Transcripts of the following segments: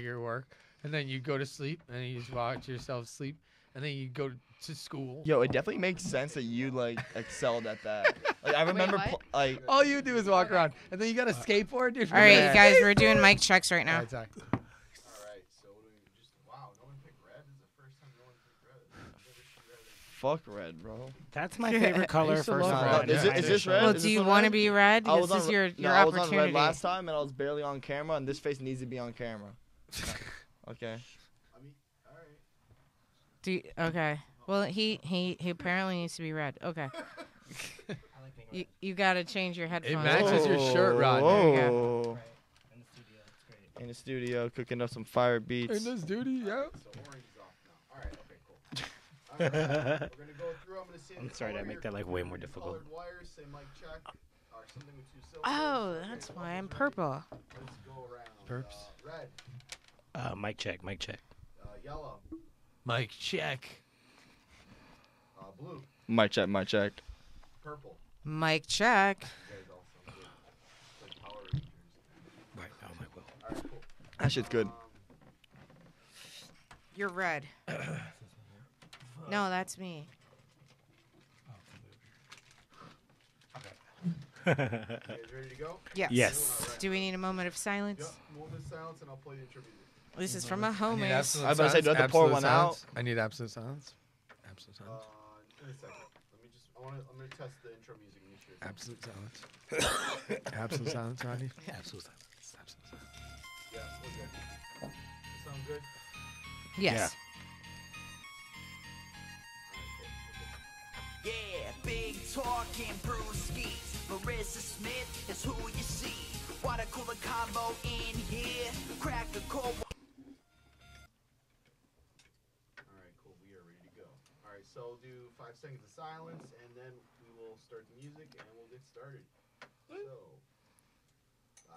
your work, and then you go to sleep, and then you just watch yourself sleep, and then you go to school. Yo, it definitely makes sense that you like excelled at that. Like I remember, like all you do is walk around, and then you got a skateboard. Dude, All right, you guys, we're doing mic checks right now. Yeah, exactly. All right, so wow, no one picked red. This is the first time no one picked red. fuck red, bro. That's my favorite color. used to First of love all, red. Is this red? Well, Is do this you one want to red? be red? I was This is on, your I was on opportunity. red last time, and I was barely on camera, and this face needs to be on camera. Okay. I mean, all right. Okay. Well, he apparently needs to be red. Okay. You got to change your It headphones. matches your shirt, Rod. Whoa. In the studio, cooking up some fire beats. In this duty, yeah. So orange is off now. All right, okay, cool. All right, we're gonna go through. I'm gonna say. I'm sorry to make that like way more difficult. Colored wires, say mic check, or something with 2 syllables. Oh, that's why I'm purple. Let's go around. Perps. Red, Mic check, mic check. yellow, Mike, check. blue, Mic check, mic check. purple. Mic check. You guys all sound good. It's like Power Rangers. Right now, my will. All right, cool. That shit's good. You're red. No, that's me. You guys ready to go? Yes. Yes. Do we need a moment of silence? Yep. Moment of silence, and I'll play the intro music. This is from a I need homie. absolute I was about to say, do I have to pour absolute one silence. out? I need absolute silence. Absolute silence. In a second. Let me just. I'm gonna test the intro music and make sure. Absolute silence. Absolute silence, Rodney. Absolute silence. Absolute silence. Yeah, we're good. That sound good? Yes. Yeah, big talking Brewskis. Marissa Smith is who you see. Water cooler combo in here. Crack a cold. Alright, cool. We are ready to go. Alright, so we'll do 5 seconds of silence, and then we will start the music, and we'll get started. So, 5.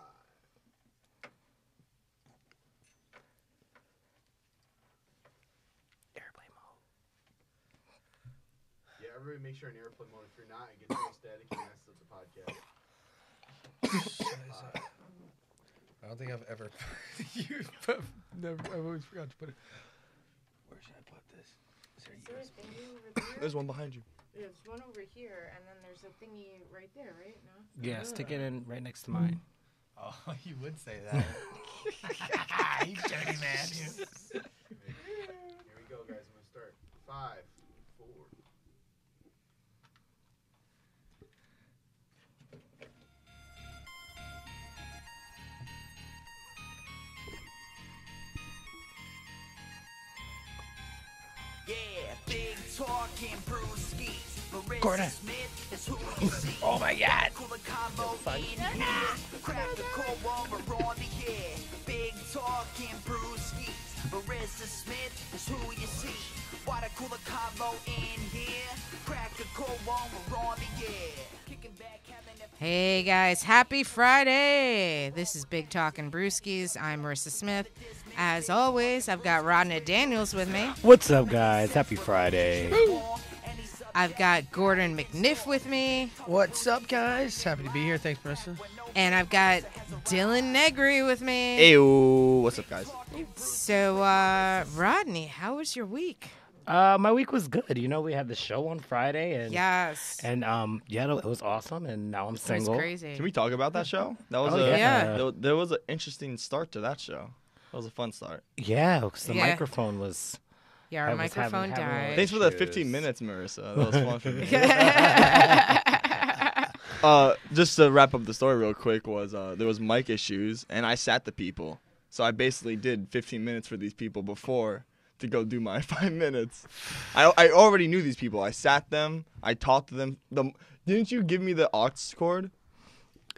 Airplane mode. Yeah, everybody make sure in airplane mode. If you're not, it gets so static and messes up the podcast. I don't think I've ever. Never. I always forgot to put it. Where should I put this? Is there There's one behind you. There's one over here, and then there's a thingy right there, right? No? Yeah, stick it in right next to mine. Oh, you would say that. You dirty man. Here we go, guys. I'm gonna start. 5, 4. Yeah, big talking Brewskis. Marissa Gordon. Smith is who you see. Oh my God. Cooler combo in here. Crack the cold one, we're on the air. Big talking Brewskis. Marissa Smith is who you see. Water cooler combo in here. Crack a cold one, we're on the air. Kicking back, having a Hey guys, happy Friday! This is Big Talkin' Brewskis. I'm Marissa Smith. As always, I've got Rodney Daniels with me. What's up, guys? Happy Friday. I've got Gordon McNiff with me. What's up, guys? Happy to be here. Thanks, Marissa. And I've got Dylan Negri with me. Ayo, what's up, guys? So, Rodney, how was your week? My week was good. You know, we had the show on Friday, and Yes. and yeah, it was awesome. And now I'm It was single. crazy. Can we talk about that show? That was Oh, a yeah. there was an interesting start to that show. That was a fun start. Yeah, because the Yeah. microphone was. Yeah, I our was microphone having died. Thanks for the Cheers. 15 minutes, Marissa. That was fun for me. Just to wrap up the story real quick was there was mic issues, and I sat the people. So I basically did 15 minutes for these people before to go do my 5 minutes. I already knew these people. I sat them. I talked to them. Didn't you give me the aux cord?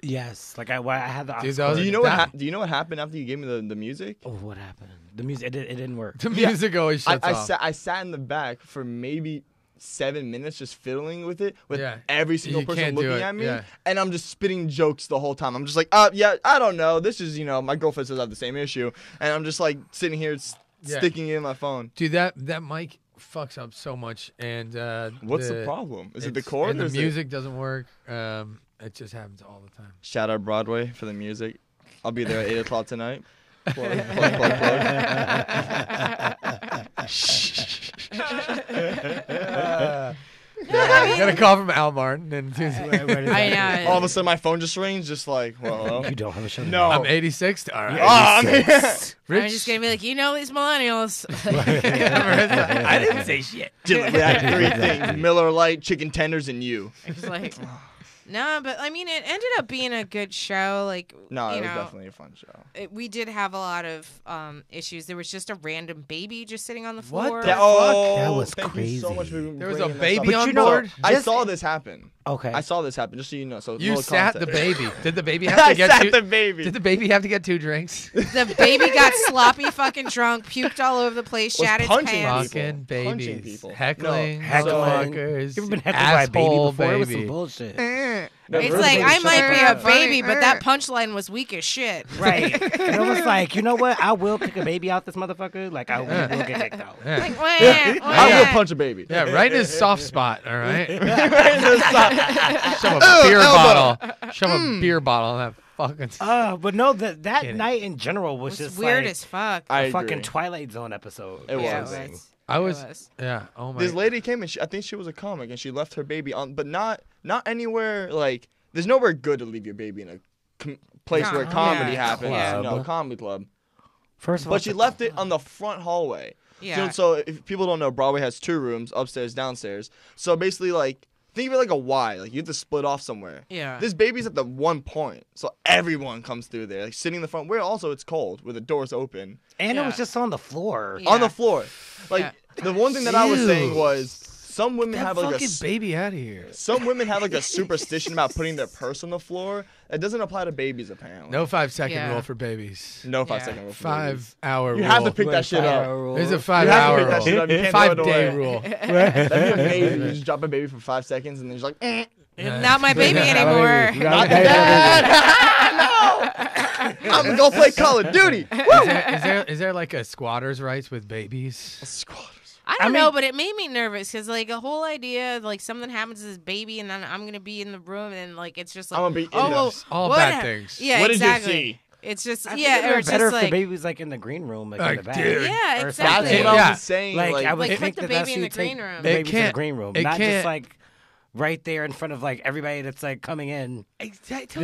Yes, like I had the. Dude, that was- Do you know that- Do you know what happened after you gave me the music? Oh, what happened? The music, it didn't work. The music always shuts off. I sat in the back for maybe 7 minutes just fiddling with it with Yeah. every single You person can't do looking it, at me, yeah. and I'm just spitting jokes the whole time. I'm just like, yeah, I don't know. This is, my girlfriend says I have the same issue, and I'm just like sitting here Yeah. sticking it in my phone. Dude, that mic fucks up so much, and What's the problem? Is it the it's- cord? And or the is it- music doesn't work. It just happens all the time. Shout out Broadway for the music. I'll be there at 8 o'clock tonight. Plug. Got a call from Al Martin, and I know. All of a sudden, my phone just rings, just like, well, You don't have a show. no. I'm 86. All right. Oh, man. I'm just gonna be like, these millennials. I didn't say shit. Dude, we had 3 things: Miller Lite, chicken tenders, and you. It's like, no, but I mean, it ended up being a good show. Like, No, you it was know, definitely a fun show. we did have a lot of issues. There was just a random baby just sitting on the What floor. the That was thank you so much for crazy. There was bringing a this up. baby on board. I Just- saw this happen. Okay. I saw this happen, just so you know. So You little sat the context. baby. Did the baby have I to get sat two? the baby. Did the baby have to get 2 drinks? The baby got sloppy fucking drunk, puked all over the place, Was shat its punching pants. people. Fucking Punching babies, people. heckling, No, motherfuckers. You ever been heckled by a baby asshole before? It was some baby. bullshit. It's Really? like, I Shut might the be fuck a up. baby, but that punchline was weak as shit. Right. And it was like, you know what? I will kick a baby out this motherfucker. Like, I will get kicked out. Yeah. Like, wah, I wah. will punch a baby. Yeah, right in his soft spot. All right. Right in the side. Shove a beer elbow. bottle. Shove a beer bottle in that fucking. But no, that Get it. night in general It was was just weird like as fuck. I a agree. fucking Twilight Zone episode. It Yeah, was. it was. I It was. was. Yeah. Oh my. This lady came and I think she was a comic, and she left her baby on, but not anywhere like. There's nowhere good to leave your baby in a place No. where comedy Yeah. happens. Yeah. You know, comedy club. First of all, But she left it on the front hallway. Yeah. So if people don't know, Broadway has 2 rooms, upstairs, downstairs. So basically, like, think of it like a Y. Like, you have to split off somewhere. Yeah. This baby's at the one point, so everyone comes through there, like sitting in the front. Where also it's cold, where the doors open and Yeah. it was just on the floor. Yeah. on the floor. Like Yeah. the one thing that I was saying Ew. was some women Get that have like fucking baby out of here. some women have like a superstition about putting their purse on the floor. It doesn't apply to babies apparently. No 5-second Yeah. rule for babies. No Yeah. 5-second rule. for babies. 5-hour You rule. have to pick that shit up. There's a You 5-hour have to pick that shit rule. up. You can't throw it 5-day away. rule. That'd be amazing. You just drop a baby for 5 seconds and then you're just like, Not my baby anymore. not dad. No. I'm gonna go play Call of Duty. Is there like a squatter's rights with babies? Squatters. I don't know, but it made me nervous because, like, a whole idea, like, something happens to this baby and then I'm going to be in the room and, like, it's just like, I'm gonna be in oh, well, All what bad hap- things. Yeah, What did you exactly. see? It's just, I think yeah, it'd or be it's better just if like, the baby was like in the green room, like in Like, the back. dude. yeah, Or exactly. That's what Yeah. I was saying. Like, I would Like, think put the that that's baby in you the green take room. the It babies in the can't- green room, it not can't- just like right there in front of like everybody that's like coming in.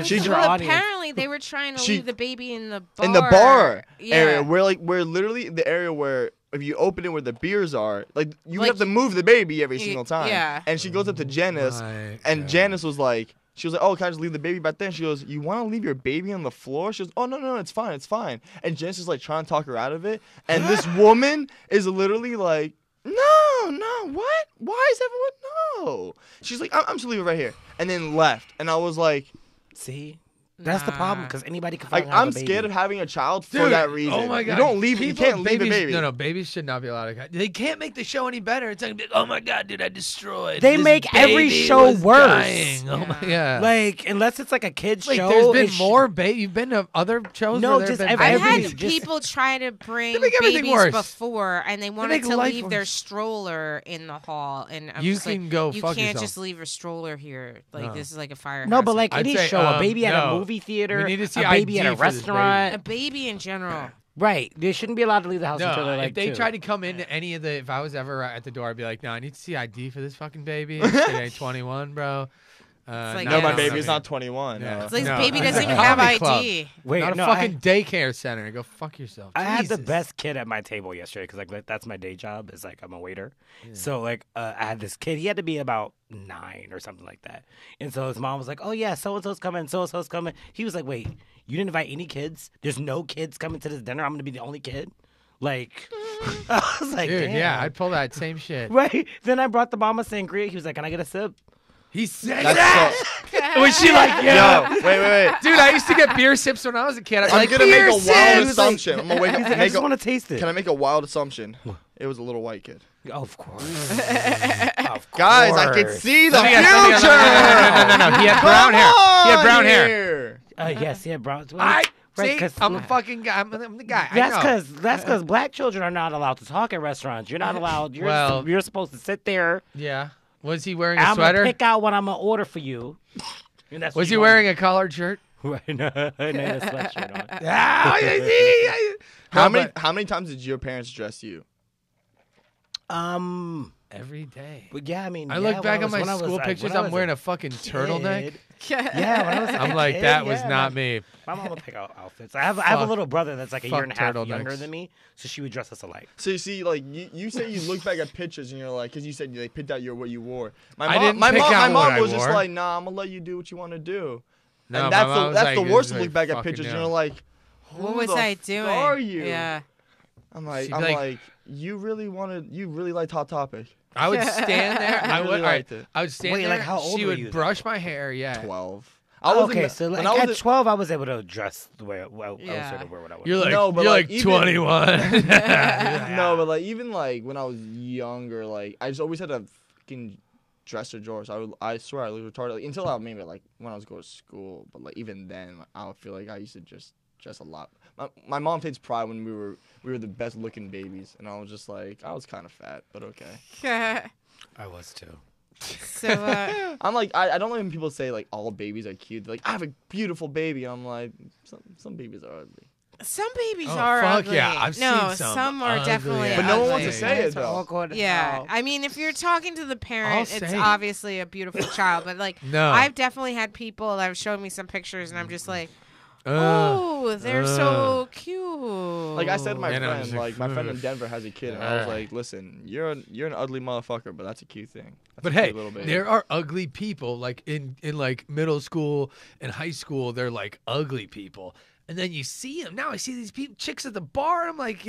She's your Well, audience. apparently they were trying to She- leave the baby in the bar. in the bar Yeah. area, we're literally the area where if you open it where the beers are, like you Like, have to move the baby every y- single time. yeah. And she goes up to Janice, My and God. Janice was like, oh, can I just leave the baby back there? And she goes, you want to leave your baby on the floor? She goes, oh, no, it's fine, it's fine. And Janice is like trying to talk her out of it. And this woman is literally like, no, what? Why is everyone no? She's like, I'm just leaving it right here. And then left. And I was like, See, that's the problem because anybody can. like fucking have I'm a baby. scared of having a child for Dude, that reason. Oh my god! You don't leave. You People- can't leave babies, a baby. No, babies should not be allowed to. They can't make the show any better. It's like, oh my god, dude, I destroyed. They this make every baby show was worse. dying. Oh my god! Like unless it's like a kids Wait, show. there's been it sh- more You've been to other shows? No, where just there have every- been I've babies? had just- people try to bring make everything babies worse. before, and they wanted make to life leave their worse. stroller in the hall. And I'm You just can like, go you fuck can't yourself. just leave a stroller here. Like No. this is like a firehouse. No, but like I'd any say, show, a baby at a no. movie theater, We need to see a baby ID at a for this baby. restaurant. a baby in general. Right, they shouldn't be allowed to leave the house No, until they're like if they 2. tried to come into any of the, if I was ever at the door, I'd be like, no, I need to see ID for this fucking baby. This kid ain't 21, bro. like, No, yeah, my no, baby's no. not 21. Yeah. no. It's like No, this baby it's doesn't a even have comedy club. ID. Wait, Not a no, fucking daycare center. Go fuck yourself. I had the Jesus. best kid at my table yesterday because like that's my day job. Is like I'm a waiter. So like I had this kid. He had to be about 9 or something like that. And so his mom was like, "Oh yeah, so and so's coming. So and so's coming." He was like, "Wait, you didn't invite any kids? There's no kids coming to this dinner. I'm gonna be the only kid." Like I was like, Dude, damn. yeah, I'd pull that same shit. Right. Then I brought the mama sangria. He was like, "Can I get a sip?" He said That's that. so, Was she like, yeah? Yo, wait. Dude, I used to get beer sips when I was a kid. I'd be I'm like, gonna make beer a wild sips. assumption. I'm gonna He's like, "I make just want a, to taste it." can I make a wild assumption? It was a little white kid. Of course. Of Guys, I can course. see the Let me future. guess, no. He had brown hair. He had brown hair. Yes, yeah, bro. I Right, see. 'cause- I'm a fucking guy. I'm the guy. I That's know. because black children are not allowed to talk at restaurants. You're not allowed. You're supposed to sit there. Yeah. Was he wearing a I'm gonna sweater? pick out what I'm gonna order for you. And that's Was he wearing a collared shirt? right? No, a sweatshirt on. Ah, How No, many times did your parents dress you? every day. But yeah, I mean, I yeah, look back when at I was- my when I was, school like, pictures. when I I'm was wearing a a fucking turtleneck. kid- Yeah, when I was like I'm a like, kid, that was yeah, not my- me. My mom would pick out outfits. I have a Fuck- little brother that's like a year and a half turtlenecks. younger than me, so she would dress us alike. So you see, like you say you look back at pictures and you're like, because you said they picked out what you wore. I didn't pick out my what mom I was just wore. like, nah, I'm gonna let you do what you want to do. No, and my that's mom the was that's like, the this worst is to like look back at fucking pictures. dumb. You're like, What who was the I fuck doing? Are you? Yeah. I'm like, She'd I'm be like- like, you really liked Hot Topic. I would stand there. I really liked it. I would stand Wait, there. like, how old she were would you then? brush my hair. Yeah. 12. I was Okay, so like when I was at 12, I was able to dress the way I was Yeah. sort of wear what I was. You're like, No, but you're like, like even- 21. No, but like even like when I was younger, like I just always had a fucking dresser drawer. So I swear I was retarded like, until I maybe like when I was going to school. But like even then, like, I feel like I used to just dress a lot. My mom takes pride when we were the best looking babies, and I was just like I was kind of fat, but okay. I was too. So, I'm like I don't like when people say like all babies are cute. They're like I have a beautiful baby. I'm like some babies are ugly. some babies Oh, are fuck ugly. yeah, I've no, seen some are ugly definitely ass But no one wants to ugly. say it It's though. awkward. Yeah, Oh. I mean, if you're talking to the parent, I'll it's say it. obviously a beautiful child. But like, No. I've definitely had people that have shown me some pictures, and I'm just like, Uh, oh, they're so cute. Like I said to my And I friend, was like my friend in Denver has a kid, and I was Ugh. like, listen, you're an ugly motherfucker, but that's a cute thing. That's But a cute hey, little baby. there are ugly people. Like in like middle school and high school, they're like ugly people. And then you see them. Now I see these chicks at the bar. I'm like,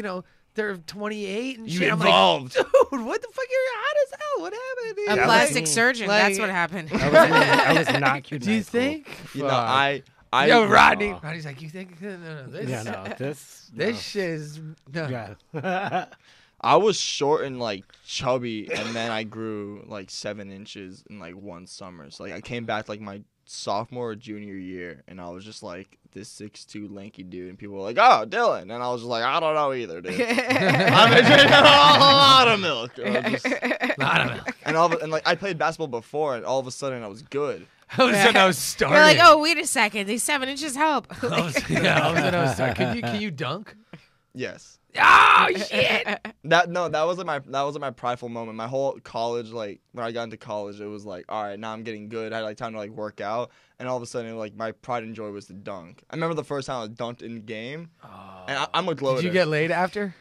they're 28 and You shit. I'm evolved. like, dude, what the fuck? You're hot as hell. What happened? A Yeah, plastic like- surgeon. like- That's what happened. I was not cute. in Do you high school. think? You know, Fuck. I Yo, Rodney. Aw. Rodney's like, you think? No, this, Yeah, no, this. this shit is. No. Yeah. I was short and like chubby, and then I grew like 7 inches in like one summer. So like I came back like my sophomore or junior year, and I was just like this 6'2" lanky dude, and people were like, "Oh, Dylan," and I was just like, "I don't know either, dude." I've been drinking a lot of milk. And I was just- Lot of milk. and like I played basketball before, and all of a sudden I was good. All of a sudden I was starting. You're like, oh, wait a second. These 7 inches help. All of a sudden I was starting. Can you dunk? Yes. Oh shit! That was like my prideful moment. My whole college, like when I got into college, it was like, all right, now I'm getting good. I had like time to like work out, and all of a sudden, like my pride and joy was to dunk. I remember the first time I was dunked in game, and I'm a gloater. Did you get laid after?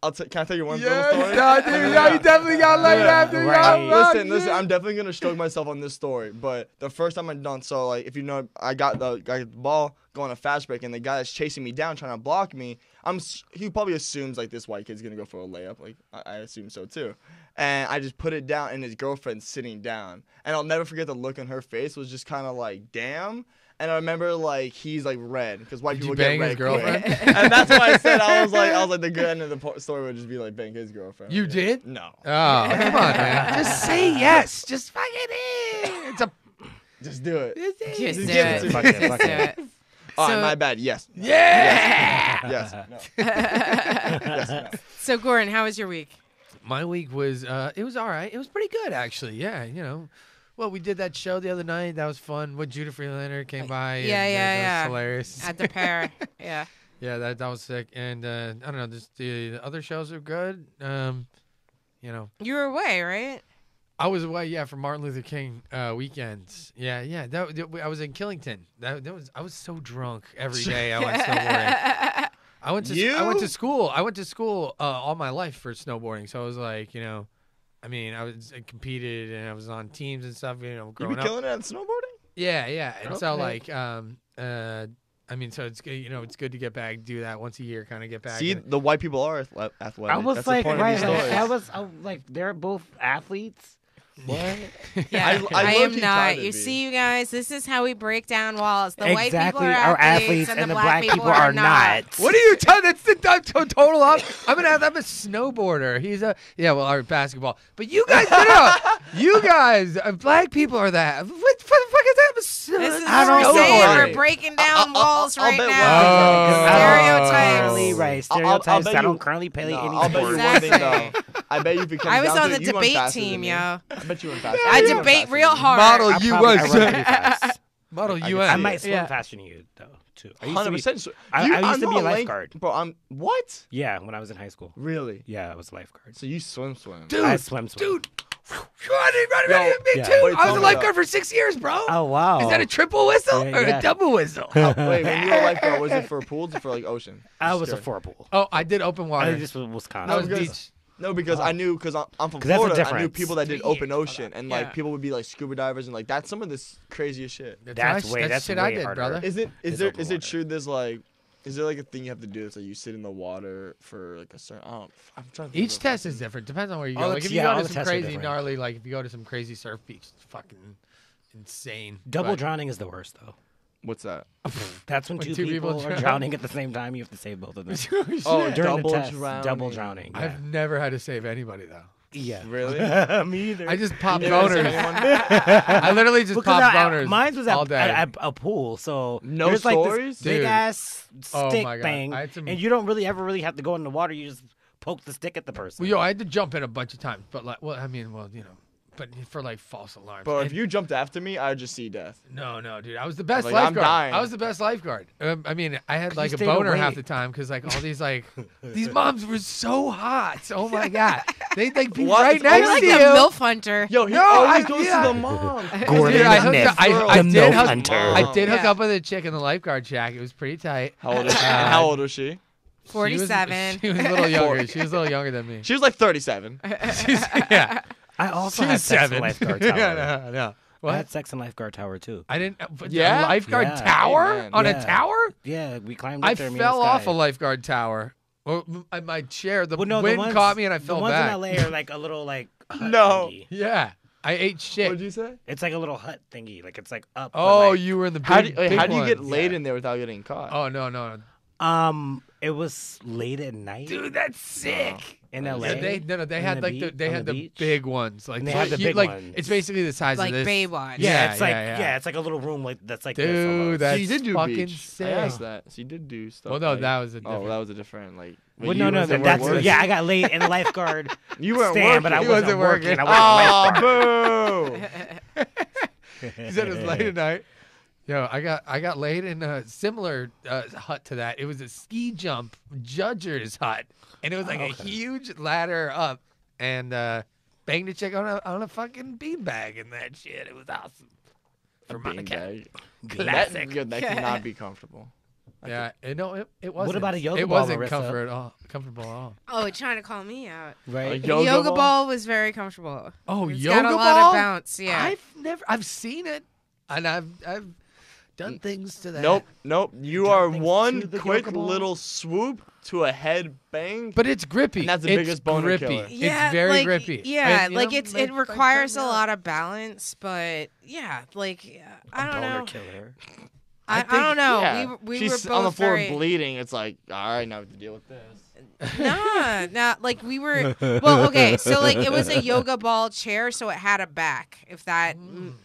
Can I tell you one little story? no, dude, no, you definitely got laid after. Right. Yo, Listen, I'm definitely gonna stroke myself on this story, but the first time I dunked, so like if you know, I got the ball going a fast break, and the guy that's chasing me down trying to block me, he probably assumes like this white kid's gonna go for a layup, like I assume so too, and I just put it down, and his girlfriend's sitting down, and I'll never forget the look on her face was just kind of like damn. And I remember like he's like red because white Did people you bang get his red quick. girlfriend? And that's what I said. I was like the good end of the story would just be like bang his girlfriend. You Yeah. did? No. Oh, come on, man. Just say yes. Just fucking in. It's a. Just do it. Just Just do give it. it to me. Fuck it, Just fuck do it. it. All right, So- my bad. Yes. Yeah. Yes. No. Yes. No. So, Gordon, how was your week? My week was. It was all right. It was pretty good actually. Yeah. Well, we did that show the other night. That was fun. When Judah Freelander came by. Yeah, and, yeah, that yeah. was hilarious. At the pair. Yeah. Yeah, that was sick. And I don't know. Just the other shows are good. You were away, right? I was away, for Martin Luther King weekends. Yeah. I was in Killington. I was so drunk every day. I went snowboarding. I went to school. I went to school all my life for snowboarding. So I was like, I competed and I was on teams and stuff. You Growing be up. killing it at snowboarding? Yeah. And so Okay. so it's good. It's good to get back, do that once a year, kind of get back. See, in it. the white people are athletic. I was That's like, the point right, of these stories. I was like, they're both athletes. What? Yeah, I I am low-key tried not. to You be. see, you guys, this is how we break down walls. The white people Exactly, are our athletes, athletes and the black people are not. What are you telling? That's the total up. I'm a snowboarder. He's our basketball. But you guys, black people are that. What the fuck is that? This is I what don't we're saying. know. We're breaking down walls I'll right bet now. one Stereotypes. Currently, right. I'll Stereotypes. bet I you- don't currently play No, any I'll bet you sports. one thing Exactly. though. I bet you if it comes I was down on to the it, you run debate faster than team, me. yo. I bet you run faster. I You run debate faster real than me. hard. Model I US. run pretty fast. Model I UN. I might swim Yeah. faster than you, though. too. I used to be- 100%. I used to be a lifeguard. Bro, what? Yeah, when I was in high school. Really? Yeah, I was a lifeguard. So you swim. Dude, I swim. dude. Ready, Yo, me yeah. too. Wait, I tell was a me lifeguard for 6 years, bro. Oh wow. Is that a triple whistle Yeah, or yeah. a double whistle? Wait, when you were a lifeguard, was it for pools or for like ocean? I Just was a curious. four pool. Oh, I did open I water. just was Wisconsin. That was because- beach. No, because I knew, because I'm from 'Cause that's the Florida, I knew difference. people that did open ocean, and like Yeah. people would be like scuba divers, and like that's some of this craziest shit. That's shit I way did, harder. brother. Is it It's there open is it water. true there's like is there like a thing you have to do that's like you sit in the water for like a certain I'm trying to think Each of test is different. Depends on where you All go. the- Like if yeah, you all go the to some tests are crazy different. gnarly, like if you go to some crazy surf beach, it's fucking insane. Double But- drowning is the worst though. What's that? That's when When two two people people are drown. drowning at the same time. You have to save both of them. Oh, During double the test, drowning. double drowning. Yeah. I've never had to save anybody though. Yeah. Really? Me either. I just pop You never seen boners. anyone? I literally just Because pop boners. Mine was all at, day. at a pool, so No there's like stories? this big Dude. ass Oh stick my God. thing, I had some- and you don't really ever have to go in the water. You just poke the stick at the person. Well, yo, I had to jump in a bunch of times, but like, well, I mean, well, you know, but for like false alarms. But And- if you jumped after me, I'd just see death. No, dude, I was the best Like, I'm lifeguard. dying. I was the best lifeguard. I mean, I had like you a stayed boner half awake. the time because like all these like these moms were so hot. Oh my god, they'd like be What? right It's next You're like to the you. MILF hunter. Yo, he No, always I- goes yeah. to the mom. Gordon Dude, I Smith, hooked up- I the did milk hook- hunter. I did hook Yeah. up with a chick in the lifeguard shack. It was pretty tight. How old is she? How old was she? 47. She was a little younger. She was a little younger than me. She was like 37. Yeah, I also she had was sex in 7. lifeguard tower. yeah, no. I What? had sex in lifeguard tower too. I didn't. But Yeah? a lifeguard Yeah. tower Amen. on a Yeah. tower. Yeah, we climbed I up there. me and fell this off guy. a lifeguard tower. Well, my chair, the Well, no, wind the ones, caught me and I fell the ones back. in LA are like a little like hut No. thingy. Yeah, I ate shit. What did you say? It's like a little hut thingy. Like it's like up. but, Oh, like, you were in the big. How do you, big how do you get ones. laid Yeah. in there without getting caught? Oh no, It was late at night dude, that's sick. in LA. Yeah, they in had the like beach- they on had the the beach. big ones, like And they had the big like ones. it's basically the size Like of this. Baywatch. Yeah, it's like yeah. it's like a little room like that's like this Dude, almost. that's so you did do fucking beach. sick. I asked that. So you did do stuff. Well, no, like- that was a Oh, different. that was a different like. Well, you no, wasn't that's working. yeah. I got late in the lifeguard You weren't stand, but I working. He wasn't wasn't working. working. I wasn't Oh, a lifeguard. boo! He said it was late at night. Yo, I got laid in a similar hut to that. It was a ski jump judger's hut, and it was like a huge ladder up, and banged a chick on a fucking beanbag and that shit. It was awesome. For Monica. Beanbag. Classic. That cannot be comfortable. Yeah, it wasn't. about a yoga It ball, wasn't Marissa? comfortable at all. Oh, trying to call me out. Right. Yoga Yoga ball? ball was very comfortable. Oh, It's yoga got a ball? lot of bounce. Yeah. I've seen it, and I've done things to that. Nope. You done are things one to the quick yoga ball? little swoop to a head bang. But it's grippy. And that's the It's biggest boner grippy. killer. It's very like, grippy. Yeah, And, you like know, it like, requires a turn me lot on. of balance, but yeah, like I don't Boner know. killer. I think- don't know. yeah. We She's were both on the floor very... bleeding. It's like, all right, now we have to deal with this. Nah, like we were. Well, okay, so like it was a yoga ball chair, so it had a back. If that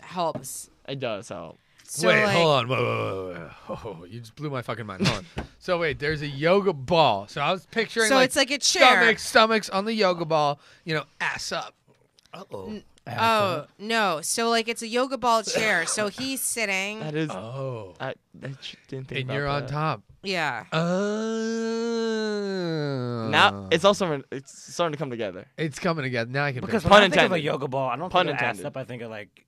helps. It does help. So wait, like, hold on. Whoa. Oh, you just blew my fucking mind. Hold on. So wait, there's a yoga ball. So I was picturing So like it's like a chair. stomachs on the yoga ball. You know, ass up. Uh-oh. Oh no! So like it's a yoga ball chair. So he's sitting. That is. Oh. I didn't think And about you're on that. top. Yeah. Now it's also it's starting to come together. It's coming together. Now I can Because picture when Pun I think of a intended. yoga ball, I don't Pun think of ass intended. up. I think of like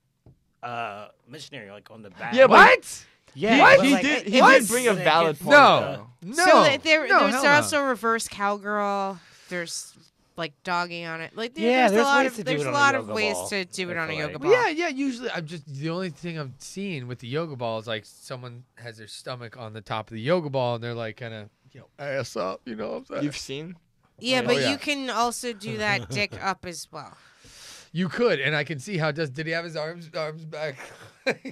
missionary, like on the back. Yeah, it. but- What? yeah. He, but, he like, did. it- He What? did bring a But it valid gets- point. No. though. No. So no, there's hell no. also reverse cowgirl. There's like doggy on it. Like Yeah, there's a there's lot ways of to do there's it a on a lot of yoga ways ball, to do it I on a feel yoga like. ball. Yeah. Usually, I'm just the only thing I've seen with the yoga ball is like someone has their stomach on the top of the yoga ball and they're like kind of ass up. You know what I'm saying? You've seen? Yeah, Oh, but yeah. you can also do that dick up as well. You could, and I can see how it does. Did he have his arms back?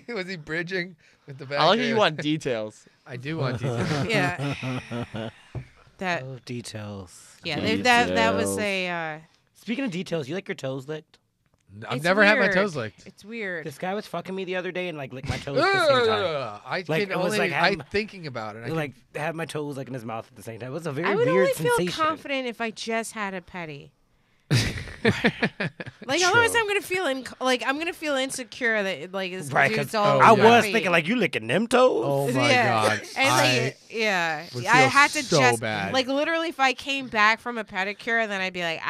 Was he bridging with the back? I like how you there? want details. I do want details. Yeah. That Oh, details. yeah, that was a Speaking of details, you like your toes licked? I've It's never had my weird. toes licked. it's weird. This guy was fucking me the other day and like licked my toes at the same time. I Like, can it was only. like having- I'm thinking about it. I Like have my toes like in his mouth at the same time. It was a very I would weird only sensation. feel confident if I just had a petty. Like otherwise, I'm gonna feel insecure that like this Right, dude's 'cause all. I over was me. thinking like you licking them toes. Oh my god. And I I would had feel to so just bad. like literally if I came back from a pedicure, then I'd be like,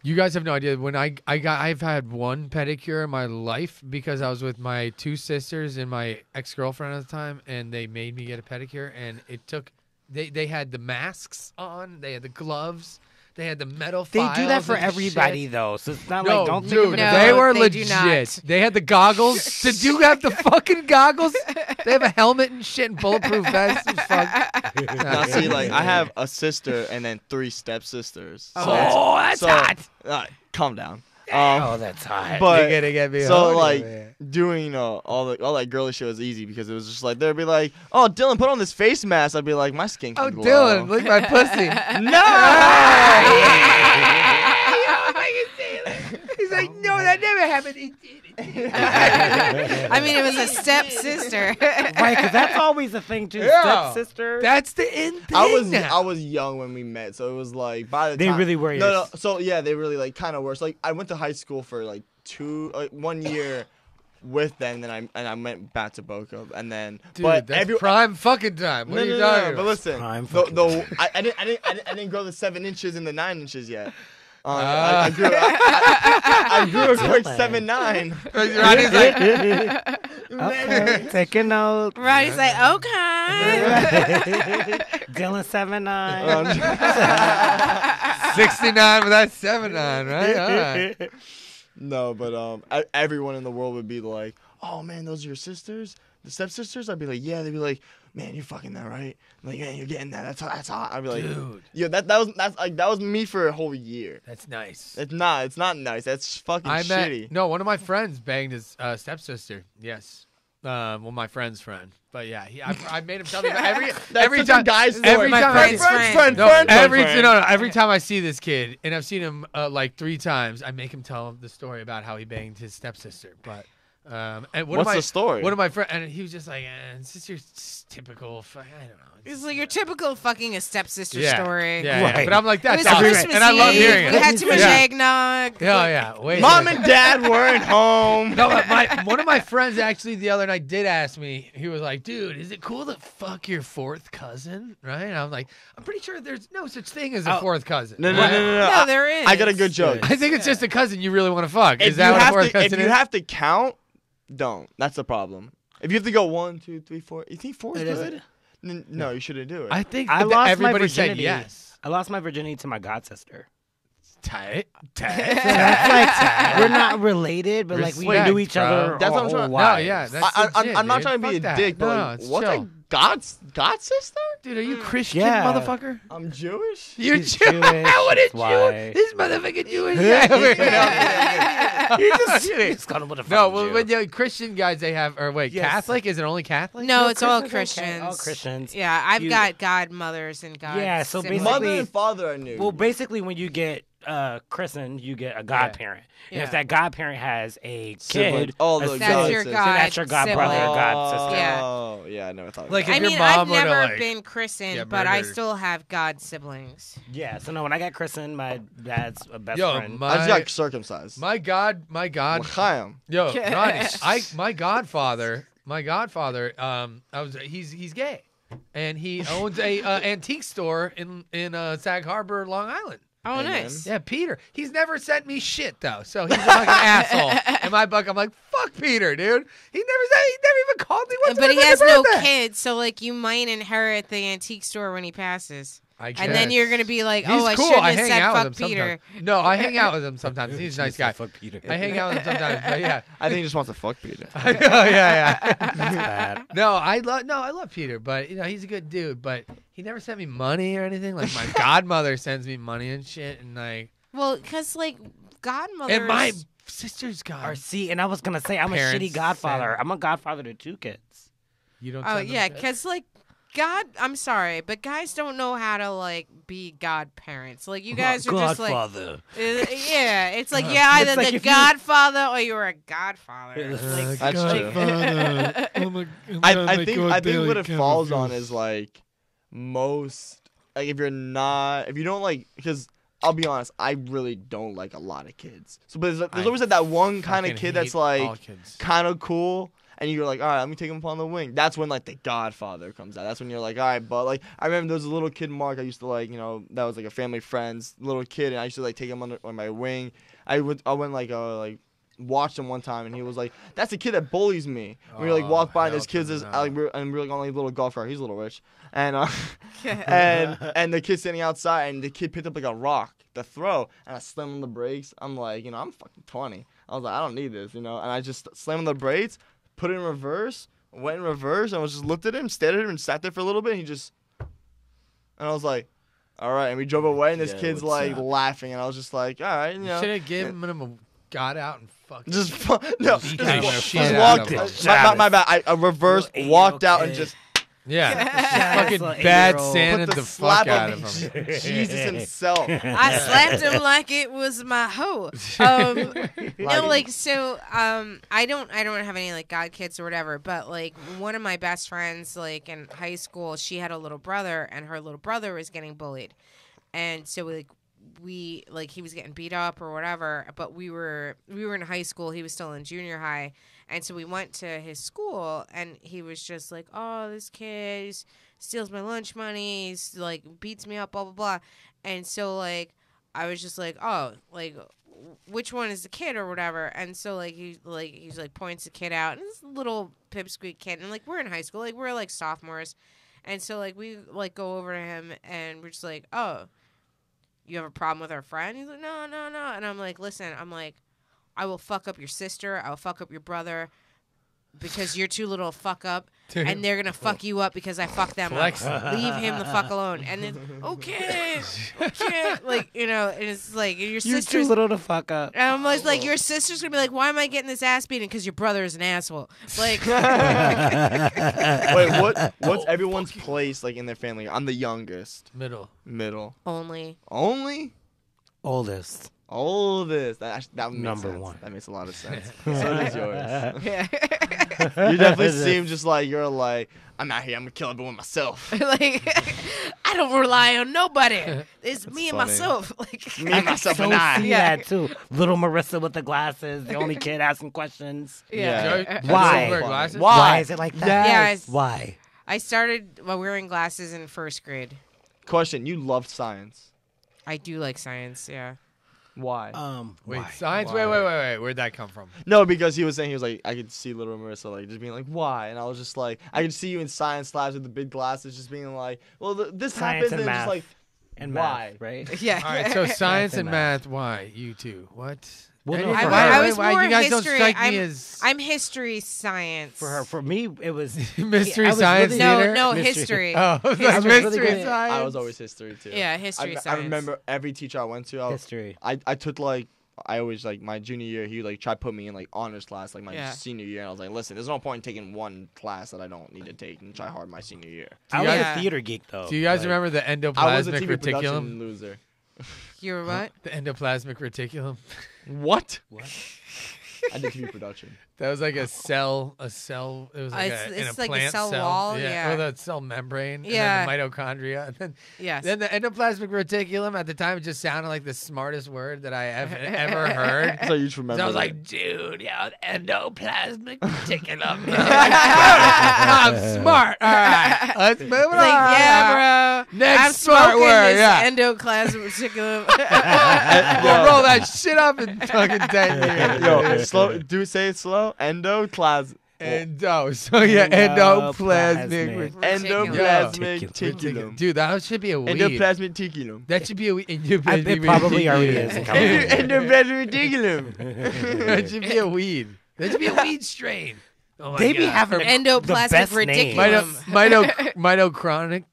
You guys have no idea when I've had one pedicure in my life because I was with my two sisters and my ex-girlfriend at the time, and they made me get a pedicure, and it took. They had the masks on, they had the gloves, they had the metal They files. do that for and everybody shit. though, so it's not No, like don't dude, think of it. No, they were they do legit. not. They had the goggles. Did you have the fucking goggles? They have a helmet and shit and bulletproof vests. It was fuck. Now see, like I have a sister and then 3 stepsisters. Oh, So- that's hot. Calm down. Oh, that's hot. But You're gonna get me so horny, like man. doing all that girly shit was easy because it was just like they'd be like, "Oh, Dylan, put on this face mask." I'd be like, "My skin can Oh, glow." Dylan, look at my pussy. No. He's like, no, that never happened. I mean, it was a stepsister. Right, because that's always a thing too. Yeah. Stepsister. That's the end thing. I was young when we met, so it was like by the They time really were No, your- so yeah, they really like kind of were. So, like I went to high school for like 1 year with them, and I went back to Boca, and then Dude, but that's prime fucking time. What are you talking But about? listen, Prime I didn't grow the 7 inches and the 9 inches yet. Ah. I grew a quick 7'9". Ronnie's like, Okay, take a note. Roddy's like, okay. Dylan 7'9". 69 with that 7'9", right? All right. No, but everyone in the world would be like, "Oh man, those are your sisters, the stepsisters." I'd be like, "Yeah." They'd be like, "Man, you're fucking that, right?" I'm like, "Man, you're getting that. That's hot." I'd be like, Dude. "Yeah, that was me for a whole year." That's nice. It's not nice. That's fucking shitty. No, one of my friends banged his stepsister. Yes. Well, my friend's friend. But yeah, I made him tell me every such time. a guy's story. Every My time, friend's friend. No, friend. every time I see this kid, and I've seen him like 3 times, I make him tell the story about how he banged his stepsister. But and What's the story? One of my friends, and he was just like, "It's just your typical, I don't know." It's like your typical fucking a stepsister Yeah, story. Yeah, yeah. Right. But I'm like, It that's was every Christmas and I love Eve. hearing it. We had too much Yeah. eggnog. Yeah. Wait. Mom and Dad weren't home. No, but one of my friends actually the other night did ask me. He was like, "Dude, is it cool to fuck your 4th cousin?" Right? And I'm like, "I'm pretty sure there's no such thing as a 4th cousin." No. right? No, there is. I got a good joke. I think it's just a cousin you really want to fuck. If Is that what a 4th if cousin you is? have to count, don't. That's the problem. If you have to go 1, 2, 3, 4, you think 4 is It isn't. good? No, you shouldn't do it. I think I that lost my everybody said virginity. yes. I lost my virginity to my god sister. Tight. That's like we're not related, but like we Respect, knew each bro. other. That's what our I'm whole trying- No, lives. yeah, that's I'm not legit, trying to be dude. a Fuck dick, that. but No, like, it's what's chill. a god sister? Dude, are you Christian, Yeah. motherfucker? I'm Jewish. You're She's Jewish. Jewish, What a that's why. Jew. This motherfucker Jewish guy over here. You're just kidding. Just call him what a No, fucking well, Jew. when the Christian guys they have, or wait, Yes. Catholic? Is it only Catholic? No, it's all Christians, okay. Christians. All Christians. Yeah, I've You- got godmothers and god. Yeah, so siblings. basically- Mother and father I knew. Well, basically, when you get christened, you get a godparent. And Yeah. if that godparent has a Sibling. kid, Oh, a the That's sibling, your god so god. that's your god brother or sibling. god sister. Yeah. Oh, yeah, I never thought. Like, of if I your mean, mom I've would've, never like, been christened, get but I murdered. still have god siblings. Yeah, so no, when I got christened, my dad's a best Yo, friend. I just got circumcised. my God, L'chaim. yo, Ronnie, my godfather, he's gay, and he owns a antique store in Sag Harbor, Long Island. Oh, Amen. nice. Yeah, Peter. He's never sent me shit though, so he's like an asshole. In my book, I'm like, fuck Peter, dude. He never even called me. What's But he my has fucking no birthday? kids, so like you might inherit the antique store when he passes, I and then guess. you're gonna be like, He's "Oh, I cool. shouldn't I have hang said out fuck with him Peter." sometimes. No, I hang out with him sometimes. He's a nice guy. Fuck Peter. I hang out with him sometimes, but yeah. I think he just wants to fuck Peter. Oh yeah. That's bad. No, I love Peter, but he's a good dude. But he never sent me money or anything. Like my godmother sends me money and shit, and like, Well, because like godmothers. and my sister's Or god. see, and I was gonna say I'm a Parents shitty godfather. send- I'm a godfather to 2 kids. You don't. Oh send them yeah, shit? because like I'm sorry, but guys don't know how to like be godparents. Like you guys are just like, yeah, it's like you're either like the if you- godfather or you're a godfather. Like, That's true. I think what it falls on is like most like if you don't like because I'll be honest, I really don't like a lot of kids. So, but there's always that one kind of kid that's like kind of cool, and you're like, all right, let me take him on the wing. That's when like the Godfather comes out. That's when you're like, all right, but like I remember there was a little kid, Mark. I used to like, that was like a family friend's little kid, and I used to like take him on my wing. I went like watched him one time, and he was like, "That's the kid that bullies me." We like walked by, and this kid's just like, we're like on like a little golf cart. He's a little rich, and and the kid standing outside, and the kid picked up like a rock to throw, and I slammed on the brakes. I'm like, I'm fucking 20. I was like, I don't need this, and I just slammed on the brakes, put it in reverse, went in reverse, and I was just looked at him, stared at him, and sat there for a little bit. And and I was like, all right, and we drove away, and this kid's like laughing, and I was just like, all right, You should have given him a got out and fucking just walked. My bad. I reversed, walked out, and just fucking bad Santa the fuck out of him. Jesus himself. I slapped him like it was my hoe. No, like so. I don't have any like god kids or whatever. But like one of my best friends, like in high school, she had a little brother, and her little brother was getting bullied, and so he was getting beat up or whatever, but we were in high school, he was still in junior high, and so we went to his school, and he was just like, oh, this kid steals my lunch money, he's like beats me up, blah blah blah. And so like I was just like, oh, like which one is the kid or whatever. And so like he's like points the kid out, and this little pipsqueak kid, and like we're in high school, like we're like sophomores, and so like we like go over to him, and we're just like, oh, you have a problem with our friend? He's like, no. And I'm like, listen, I will fuck up your sister. I will fuck up your brother because you're too little fuck up. And they're going to fuck you up because I fucked them up. Leave him the fuck alone. And then, okay. Like, and it's like, your sister's... You're too little to fuck up. And I'm like, your sister's going to be like, why am I getting this ass beating? Because your brother is an asshole. Like... Wait, what's everyone's place, like, in their family? I'm the youngest. Middle. Only? Oldest. That makes Number sense. one. That makes a lot of sense. So does yours. You definitely seem just like you're like, I'm out here, I'm gonna kill everyone myself. Like, I don't rely on nobody. It's me and myself. Like me, myself, and I. I. Yeah, too. Little Marissa with the glasses, the only kid asking questions. Yeah. Why? So Why is it like that? Yes. Why? I started wearing glasses in first grade. Question: you loved science. I do like science, yeah. Why? Wait, why? science? Wait. Where'd that come from? No, because he was like, I could see little Marissa like just being like, why? And I was just like, I could see you in science labs with the big glasses, just being like, well, this Science happened, and and math. just like, And why? math, right? Yeah. All right, so science and math. math. Why? You two. What? Well, no, Why- for why- her. I was why more you guys history. don't strike me as I'm history science. For me, it was mystery I was science really- no, theater. no, Mystery. history. Oh, I was mystery really good at- science. I was always history too. Yeah, history I science. remember every teacher I went to. history. I took like. I always like my junior year. He would like try to put me in like honors class like my Yeah. senior year. And I was like, listen, there's no point in taking one class that I don't need to take and try hard my senior year. I was Yeah. a theater geek though. Do you guys Like, remember the I was a endoplasmic TV production reticulum? loser. You're what? The endoplasmic reticulum. What? I did TV production. That was like a cell. It was like it's in a like a plant cell wall, yeah. Or the cell membrane. Yeah. And then the mitochondria. And Yes. then the endoplasmic reticulum at the time just sounded like the smartest word that I ever heard. So you just remember. So I was that. like, dude, yeah, endoplasmic reticulum. I'm smart. All right, let's move it It's like, on. yeah, bro. Next I'm smart smoking word, this yeah. endoplasmic reticulum. We'll roll that shit up in fucking 10 years. Yo, slow. Do say it slow. Endoplasm. Endo. So yeah, endoplasmic. Endoplasmic Reticulum. reticulum. Dude, that should be a weed. Endoplasmic reticulum. That should be a weed. It probably already is in California. Endoplasmic reticulum. That should be a weed. That should be a weed strain. Oh my They be God. having Endoplasmic the best names. reticulum. Mitochondria.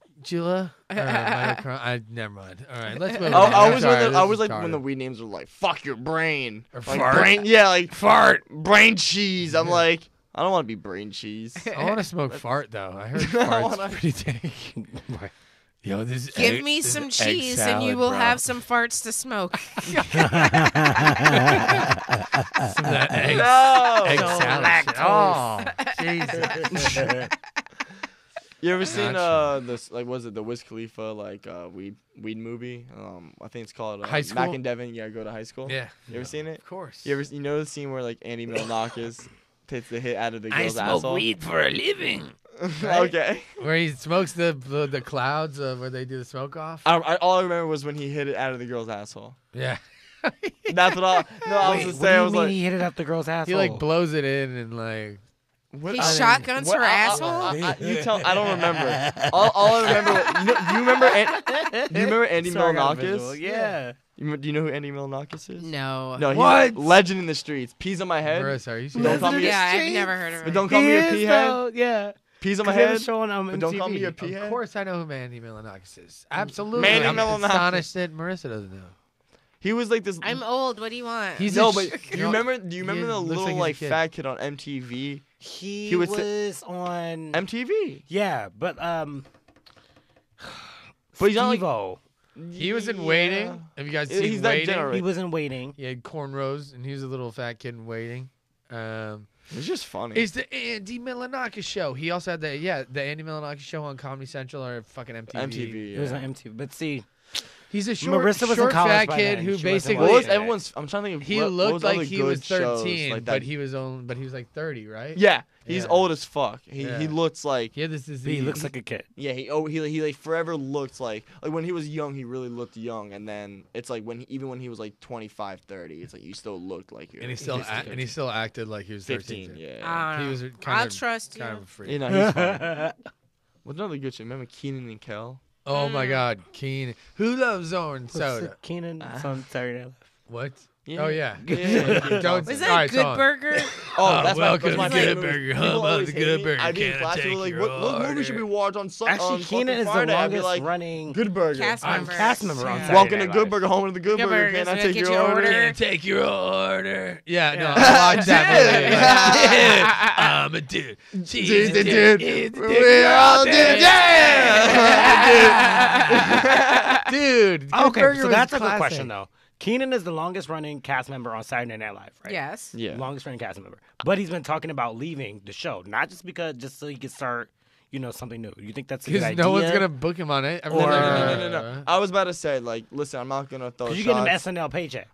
Never mind. All right, let's move I on. always Sorry, I this always is like when the retarded. weed names are like "fuck your brain" Or like fart. brain. Yeah, like Fart. brain cheese. I'm like, I don't want to be brain cheese. I want to smoke fart though. I heard I fart's wanna- pretty dank. Yo, this is Give egg- me this some is egg cheese and salad, you will bro. have some farts to smoke. Some of that egg, No. egg salad. shit. Oh, Jesus. You ever seen Not this was it the Wiz Khalifa weed movie? I think it's called High School? Mac and Devin. Yeah, go to high school. Yeah. You ever seen it? Of course. You know the scene where like Andy Milonakis takes the hit out of the girl's asshole? for a living. Okay. Where he smokes the clouds where they do the smoke off. All I remember was when he hit it out of the girl's asshole. Yeah. That's what I was Wait, just what do saying. I you was mean like, he hit it up the girl's asshole? He like blows it in and like. what, He I- shotguns what- her asshole? you tell. I don't remember. All I remember. Do you remember? Do you remember Andy Sorry, I got a visual. Milonakis? Yeah. Do you know who Andy Milonakis is? No. No, he's What? legend in the streets. Peas on my head. Marissa, are you Don't serious? call me. Yeah, I've never heard of But him. don't call me a He is, pea though, head. Yeah. Peas on my 'Cause they head. was showing on But don't call me a MTV. pea head. Of course, I know who Mandy Milonakis is. Absolutely. Mandy I'm Milonakis. astonished that Marissa doesn't know. He was like this. I'm old. What do you want? He's no, a but sh- do you remember? Do you he remember the looks little like he's a like kid. fat kid on MTV? He would was on. MTV. Yeah, but But he's not like. Steve-O. He was in Yeah. Waiting. Have you guys He's seen that Waiting? general. He was in Waiting. He had cornrows, and he was a little fat kid in Waiting. It's just funny. It's the Andy Milonakis show. He also had the Andy Milonakis show on Comedy Central or fucking MTV. MTV. He was Yeah. on MTV. But see, He's a short, Marissa was in short college fat by kid then. who She wasn't basically What was Yeah. everyone's? I'm trying to think. Of he what looked was like other he good was shows 13, like but that? he was like 30, right? Yeah, he's Yeah. old as fuck. He Yeah. looks like. He had this disease. he looks like a kid. Yeah, he like forever looked like when he was young, he really looked young, and then it's like even when he was like 25, 30, it's like you still looked like you. and he still acted like he was 15. 13. Yeah. I don't He know. was I'll trust you. kind of a freak. You know, he's funny. What's another good show? Remember Keenan and Kel? Oh my God, Keenan. Who loves orange What's soda? it? Keenan on Saturday Night Live. What? Yeah. Oh yeah. Yeah. Don't- Was all that right, Good so- Burger? Oh, that's welcome my to favorite Good movie. Burger. People Home of always the hate Good me. Burger. I'd be in Can I class, take people were like, your what movie should we order? watch on Sunday? Actually, Keenan is the Friday? I'd be longest like, running Good Burger. Cast member. cast member on Yeah. Saturday Welcome to Night Good Live. Burger, home of the Good Good Burger. Burger, Can so I I take get your your order? order? Can't take your order. Yeah, no, Yeah. I watched that movie. I'm a dude. She's a dude. It's a dude. We're all dudes. Yeah. Dude. Good Okay, Burger so was that's a good classic. question though. Keenan is the longest running cast member on Saturday Night Live, right? Yes. Yeah. Longest running cast member. But he's been talking about leaving the show, not just so he can start, something new. You think that's a good Because idea? no one's gonna book him on it. Or- No. I was about to say, like, listen, I'm not gonna throw Because you shots. get him SNL paychecks.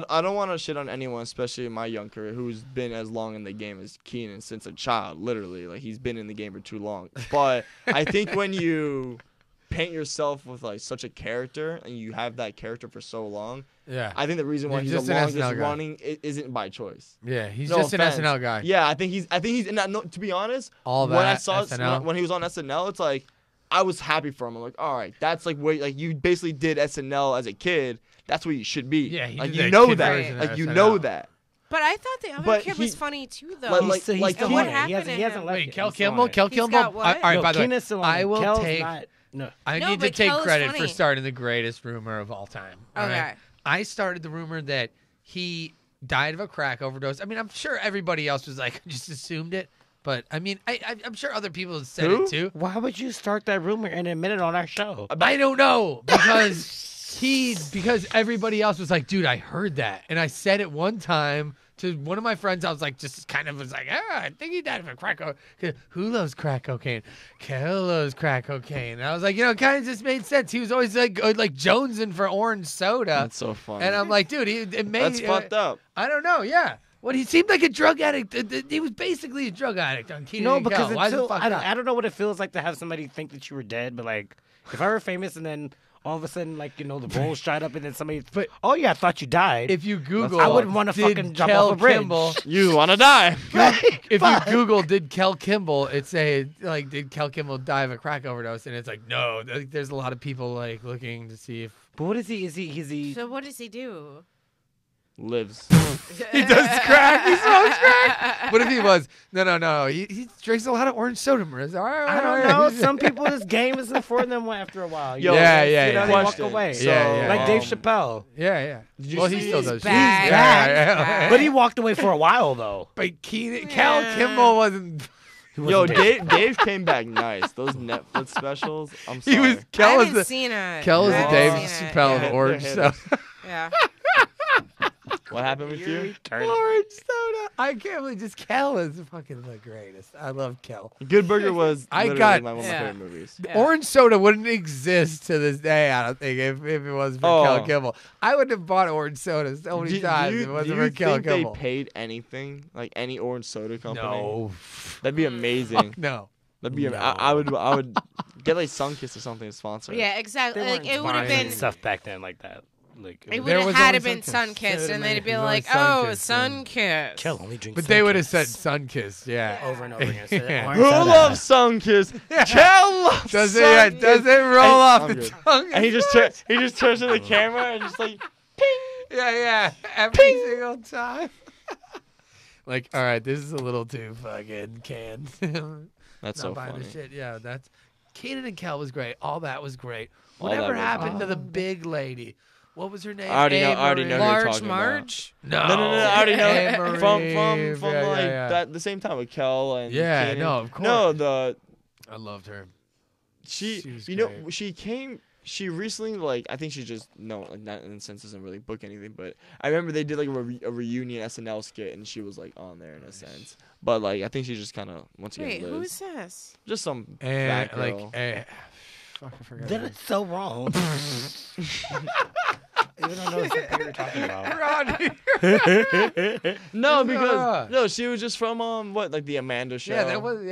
I don't want to shit on anyone, especially in my young career, who's been as long in the game as Keenan since a child. Literally, like he's been in the game for too long. But I think when you paint yourself with like such a character and you have that character for so long, Yeah. I think the reason why You're he's just the an longest SNL guy. running isn't by choice. Yeah, he's No just offense. an SNL guy. Yeah, I think he's in that. No, to be honest, All when I that saw SNL. when he was on SNL, it's like I was happy for him. I'm like, all right, that's like where like you basically did SNL as a kid. That's where you should be. Yeah, he like did you that know kid that. version of Like you SNL. know that. But I thought the other But kid he- was funny too, though. Like- He's still like on what it. happened He hasn't, to he hasn't him? left Wait, yet. Kel He's still on Kimball? it. Kel He's Kimball? got what? All right, No, by the way, Keenan's still on I it. will Kel's take. not- no. I No, need to but take Kel is credit for funny. starting the greatest rumor of all time. all Okay. right? I started the rumor that he died of a crack overdose. I mean, I'm sure everybody else was like, just assumed it. But I mean, I'm sure other people have said Who? it too. Why would you start that rumor and admit it on our show? I don't know because everybody else was like, dude, I heard that, and I said it one time to one of my friends. I was like, just kind of was like, I think he died of a crack cocaine. Who loves crack cocaine? Kel loves crack cocaine. And I was like, it kind of just made sense. He was always like jonesing for orange soda, That's so funny. and I'm like, dude, it made That's fucked up. I don't know, yeah. Well, he seemed like a drug addict. He was basically a drug addict on Keenan No, and because Kel. Why the until, fuck I not? don't know what it feels like to have somebody think that you were dead, but like if I were famous and then all of a sudden like the rolls dried up and then somebody, But- oh yeah, I thought you died. If you Google, I wouldn't wanna did fucking jump Kel off a bridge. Kimball, You wanna die? if you Google did Kel Kimball, it's like did Kel Kimball die of a crack overdose, and it's like no. There's a lot of people like looking to see if But what is he? Is he? So what does he do? Lives. he does crack. He smokes crack. What if he was? No. He drinks a lot of orange soda, Marissa. All right, I don't know. Some people, this game isn't for them after a while. Yo, Yeah, You know, yeah. they walk Question. away. So, Yeah. Like Dave Chappelle. Yeah. Did you Well, see he still He's does. back. He's back. Yeah. But he walked away for a while though. But Kel Yeah. Kimball wasn't. He Yo, wasn't dead. Dave came back nice. Those Netflix specials. I'm sorry. He was. I Kel was haven't the. seen it. Kel was I the haven't Dave seen it. Chappelle Yeah. of orange They're soda. hitters. Yeah. What happened with you? Turn it. Orange soda. I can't believe just Kel is fucking the greatest. I love Kel. Good Burger was I literally got- one of my Yeah. favorite movies. Yeah. Orange soda wouldn't exist to this day, I don't think, if it wasn't for Oh. Kel Kimball. I would have bought orange soda so many times if it wasn't do you for Kel think Kimball. they paid anything, like any orange soda company? No. That'd be amazing. No. That'd be. No. I would get like Sunkist or something to sponsor. it. Yeah, exactly. They Like weren't it would have buying been. stuff back then like that. Like It would There have was had only to been Sunkist. Sunkist, and they'd be It was like, only "Oh, Sunkist, Sunkist." Kel only drinks. But they would have Sunkist. said Sunkist, yeah. over and over again. So Yeah. orange Who soda. loves Sunkist? Kel loves Does it, Sunkist. does it roll And- off I'm the good. tongue? And he just turns to the camera and just like, Yeah, every single time. Like, all right, this is a little too fucking canned. that's Not so buying funny. the shit. Yeah, that's Kanan and Kel was great. All that was great. All that Whatever was happened to great. the big lady? What was her name? I already know who you're Large talking about. March. No, No, I already know Anne-Marie. from Yeah, like yeah. that the same time with Kel and Yeah, Kanan. no, of course. No, I loved her. she was you know great. she recently like I think she just like not in a sense doesn't really book anything, but I remember they did like a reunion SNL skit and she was like on there in a sense. But like I think she just kind of once again Wait, lives. who's this? Just some And fat girl. like, fuck, I forgot. That is so wrong. Even though I know exactly what you're talking about. Rodney. No, Yeah. because no, she was just from what like the Amanda show. Yeah, that was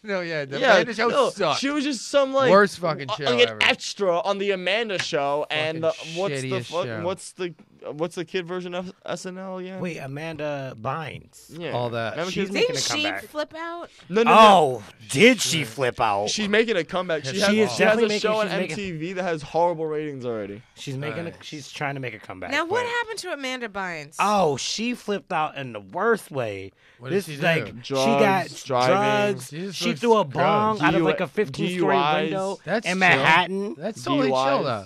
No, yeah, the yeah, Amanda show no, sucked. she was just some like Worst fucking show like an ever. extra on the Amanda show, and Fucking what's the shittiest show. what's the kid version of SNL again? Wait, Amanda Bynes. yeah, all that. Remember She's she's making Didn't a she comeback. flip out? no. Oh, did she flip out? She's making a comeback. She, She has, is she has definitely a making- show on she's making- MTV that has horrible ratings already. She's making. Nice. She's trying to make a comeback. Now, what but- happened to Amanda Bynes? Oh, she flipped out in the worst way. What did This she is do? like Drugs, she got driving. drugs. She just She looks threw a gross. bong out of like a DUI 15-story DUIs. window That's in chill. Manhattan. That's totally chill DUIs. though.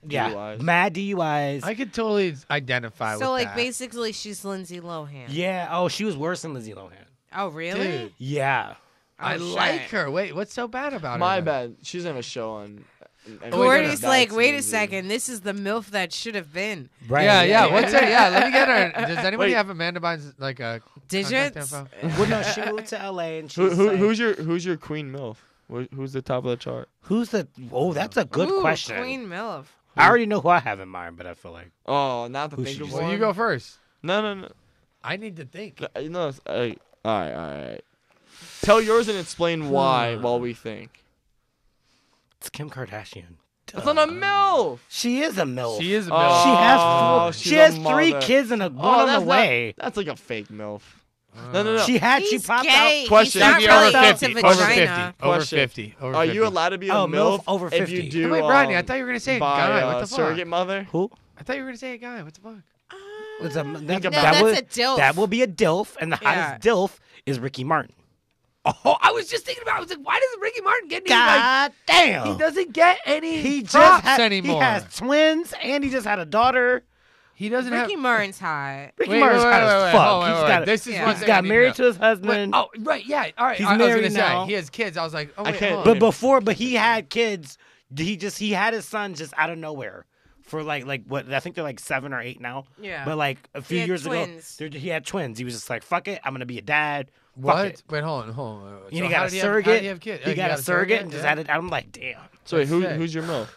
Yeah, DUIs. mad DUIs. I could totally identify with so like that. basically she's Lindsay Lohan. Yeah. Oh, she was worse than Lindsay Lohan. Oh really? Dude, Yeah. I Oh, like shit. her. Wait, what's so bad about her? My then? bad. She's in a show on. Gordy's Bad like, wait a TMZ. second, this is the MILF that should have been. Right. Yeah. What's her? Yeah, let me get her. Does anybody Wait. have Amanda Bynes like a Digits? contact info? Well, no, she moved to LA and she's Who's your queen MILF? Who's the top of the chart? who's the? Oh, that's a good Ooh, question. Queen MILF. I already know who I have in mind, but I feel like Oh, not to Who think should of you one. Well, you go first. No. I need to think. No, all right. Tell yours and explain why while we think. it's Kim Kardashian. It's not a MILF. She is a MILF. She is a Oh, MILF. She has Oh, she she's has a 3 mother. kids and one Oh, on that's the not- way. That's like a fake MILF. No. She He's popped gay. out. Question. He's not Maybe really over into 50. vagina. Over 50. Over Question. 50. Over Are 50. you allowed to be a Oh, MILF, MILF over if 50. you do? Wait, Rodney, I thought you were gonna say a by guy. What the fuck? surrogate mother. Who? I thought you were gonna say a guy. What the fuck? Was a, that, about that that's would, a DILF. That will be a DILF, and the Yeah. hottest DILF is Ricky Martin. Oh, I was just thinking about. I was like, why doesn't Ricky Martin get any? Like, God damn! he doesn't get any He just props had, anymore. He has twins, and he just had a daughter. He doesn't Ricky have. Martin's hot. Ricky Wait, Martin's wait, hot wait, as wait, fuck. hold on, He's wait, got, wait. This is Yeah. one he's thing I got need to married know. to his Wait, husband. oh, right, yeah. All right, He's I was gonna married say now. he has kids. I was like, oh I wait, can't- hold on. But he had kids. He had his son just out of nowhere for like what I think they're like 7 or 8 now. Yeah. But like a few had years twins. ago, he had twins. He was just like, "Fuck it, I'm gonna be a dad." Fuck What? it. Wait, hold on. And So he how got a did he have- surrogate. How did he have kids? He got a surrogate and just yeah. had it. I'm like, damn. So wait, That's sick. who's your MILF?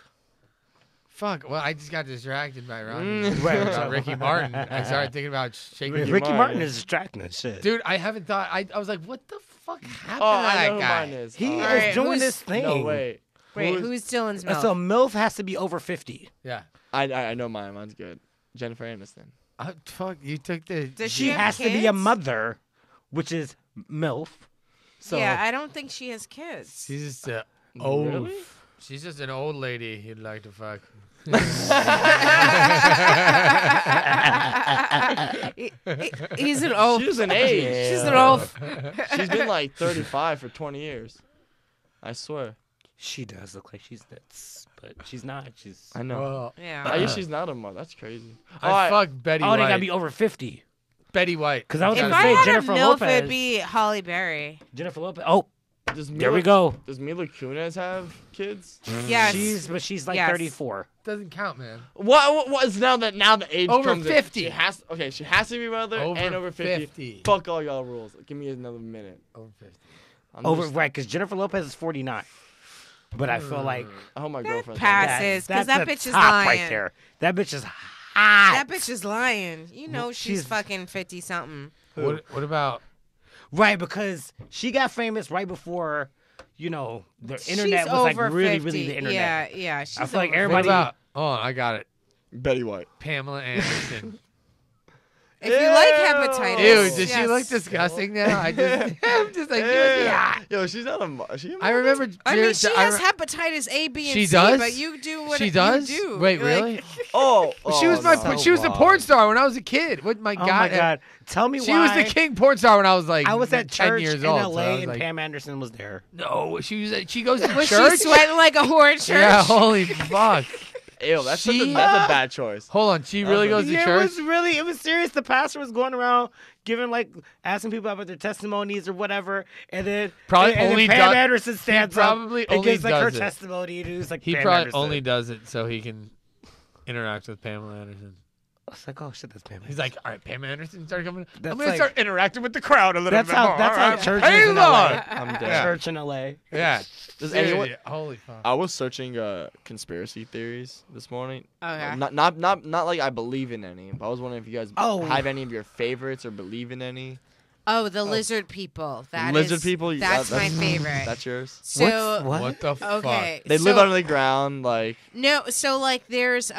Fuck. Well, I just got distracted by Ronnie. Right, About Ricky Martin. I started thinking about shaking. Ricky Ricky Martin Martin. is distracting as shit. Dude, I haven't thought. I was like, what the fuck happened Oh, to I that know who guy? mine is. He Oh, is Alright, doing who's- this thing. No, wait. Wait, Who's- who's Dylan's MILF? So MILF has to be over 50. Yeah. I know mine. Mine's good. Jennifer Aniston. Fuck. You took the. Does She she have has to be a kids? mother, which is MILF. So Yeah, I don't think she has kids. She's just a old. Really? She's just an old lady you'd like to fuck. He's an oaf. She's an age. She's an oaf. She's been like 35 for 20 years. I swear. she does look like she's nuts, but she's not. She's I know. Well, Yeah. I guess she's not a mother. That's crazy. I fucked Betty oh, they White. gotta be over 50. Betty White. Because I was If gonna I say had Jennifer a MILF, Lopez. it'd be Holly Berry. Jennifer Lopez. Oh, There we go. Does Mila Kunis have kids? Yes. She's like Yes. 34. Doesn't count, man. What is now the age Over comes in. 50. She has to be mother and over 50. Fuck all y'all rules. Give me another minute. Over 50. Right, because Jennifer Lopez is 49. But I feel like I hope my girlfriend passes because that the bitch is top lying. right there. That bitch is hot. That bitch is lying. You know she's fucking 50 something. What about? Right, because she got famous right before, the internet She's was like over really, 50. really the internet. Yeah. She's I feel like over What everybody. about? Oh, I got it. Betty White. Pamela Anderson. If you like hepatitis, Ew, does she yes. look disgusting now? I'm just like, yeah. Yo, she's not a. She I remember. I mean, she has hepatitis A, B, and She C, does? but you do what She does. you do. Wait, Like, really? Oh, She was no. she was a porn star when I was a kid. What my Oh god! my God. Tell me She why. was the king porn star when I was like I was at 10 church years in old. LA so I was and like, Pam Anderson was there. no, she goes to Was church. she sweating like a whore at church? Yeah, holy fuck. Ew, that's She- that's a bad choice. Hold on, she really goes to Yeah, church. it was serious. The pastor was going around giving asking people about their testimonies or whatever, and then Probably and only then Pam does- Anderson stands up probably and only gives her does it. testimony, and it's like He Pam probably Anderson. only does it so he can interact with Pamela Anderson. I was like, oh shit, that's Pam. He's like, all right, Pam Anderson started coming. That's I'm gonna like- start interacting with the crowd a little That's bit how more. that's all how right? church Praise is in the LA. Lord. I'm dead. Yeah. Church in LA. Yeah. Does anyone? Seriously, holy fuck. I was searching conspiracy theories this morning. Okay. Not like I believe in any, but I was wondering if you guys Oh. have any of your favorites or believe in any. Oh, the lizard people. That Lizard is- people. That's my favorite. That's yours. So What the fuck? okay, They live so- under the ground, like. No, so like there's a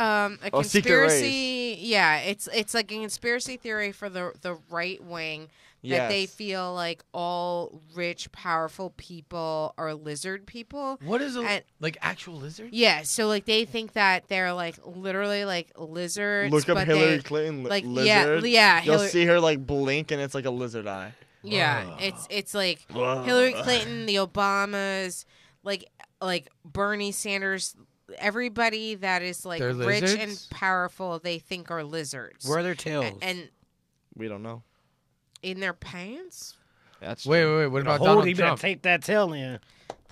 Oh, secret conspiracy. Yeah, it's like a conspiracy theory for the right wing that they Yes. feel like all rich, powerful people are lizard people. What is And- like actual lizard? Yeah, so like they think that they're like literally like lizards. Look up but Hillary they, Clinton like lizard. yeah, You'll Hillary. see her like blink, and it's like a lizard eye. Yeah, it's like Hillary Clinton, the Obamas, like Bernie Sanders, everybody that is like They're rich and lizards? powerful, they think are lizards. Where are their tails? And We don't know. in their pants, That's Wait. What about Hold, Donald you better Trump? take that tail in.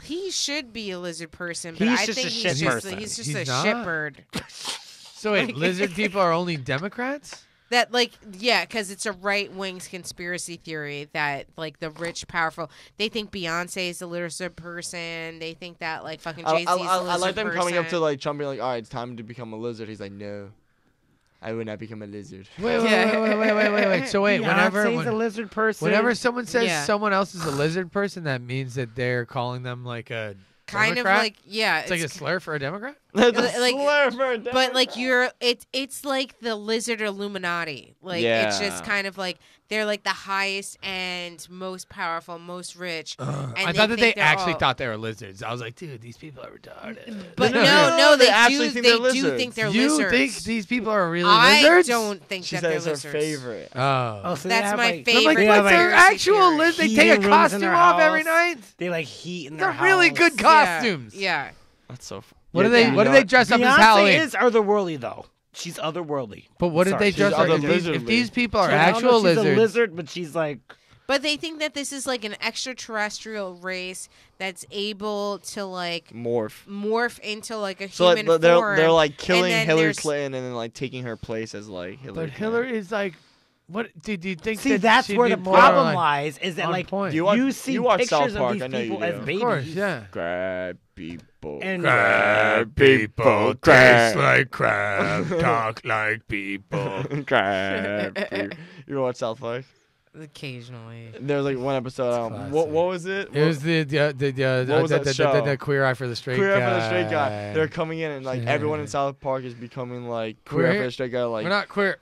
he should be a lizard person, but He's I just think a he's shit just person. he's just He's a not? shitbird. So wait, lizard people are only Democrats? That because it's a right wing conspiracy theory that like the rich, powerful, they think Beyonce is a lizard person. They think that like fucking Jay Z is a lizard I like them coming up to person. like Trump being like, all right, it's time to become a lizard. He's like, no, I would not become a lizard. Wait. So wait, Beyonce's a lizard person. whenever someone says Yeah. someone else is a lizard person, that means that they're calling them like a kind Democrat? of like yeah, It's like a slur for a Democrat? That's a Like- slur for a but like it's like the lizard Illuminati. Like it's just Yeah. kind of like they're like the highest and most powerful, most rich. And I thought that they think they're actually all- thought they were lizards. I was like, dude, these people are retarded. But No, no, they they actually do. think They they're do lizards. think they're you lizards. think these people are really I lizards? don't think She that said they're it's her lizards. favorite. Oh. so That's my I'm favorite. like, They but have, they're conspiracy actual theory. lizards. They heating take a rooms in costume their off every house. night. They like heat in They're their really house. good costumes. Yeah. That's so. What do Yeah, they? you What do know they dress up as Beyonce Halloween? is otherworldly though. She's otherworldly. But what did Sorry, they she's dress up? otherworldly. If these people are So I don't know actual if she's lizards, a lizard, but she's like But they think that this is like an extraterrestrial race that's able to like morph. into like a So like, human they're form. like killing then Hillary there's- Clinton and then like taking her place as like Hillary. but Hillary is like, what? Do you think? see that that's she'd where be the more, problem like, lies is that on like point? you see you watch pictures South Park, of these I know you people as do. babies. Of course, yeah. Grab people. And Grab people. taste like crab, talk like people. Grab people. You ever watch South Park? occasionally. There was like one episode. What was it? It was the What was that show? the Queer Eye for the Straight Queer Guy. Eye for the Straight Guy. They're coming in and like everyone in South Park is becoming like Queer Eye for the Straight Guy. Like We're not queer,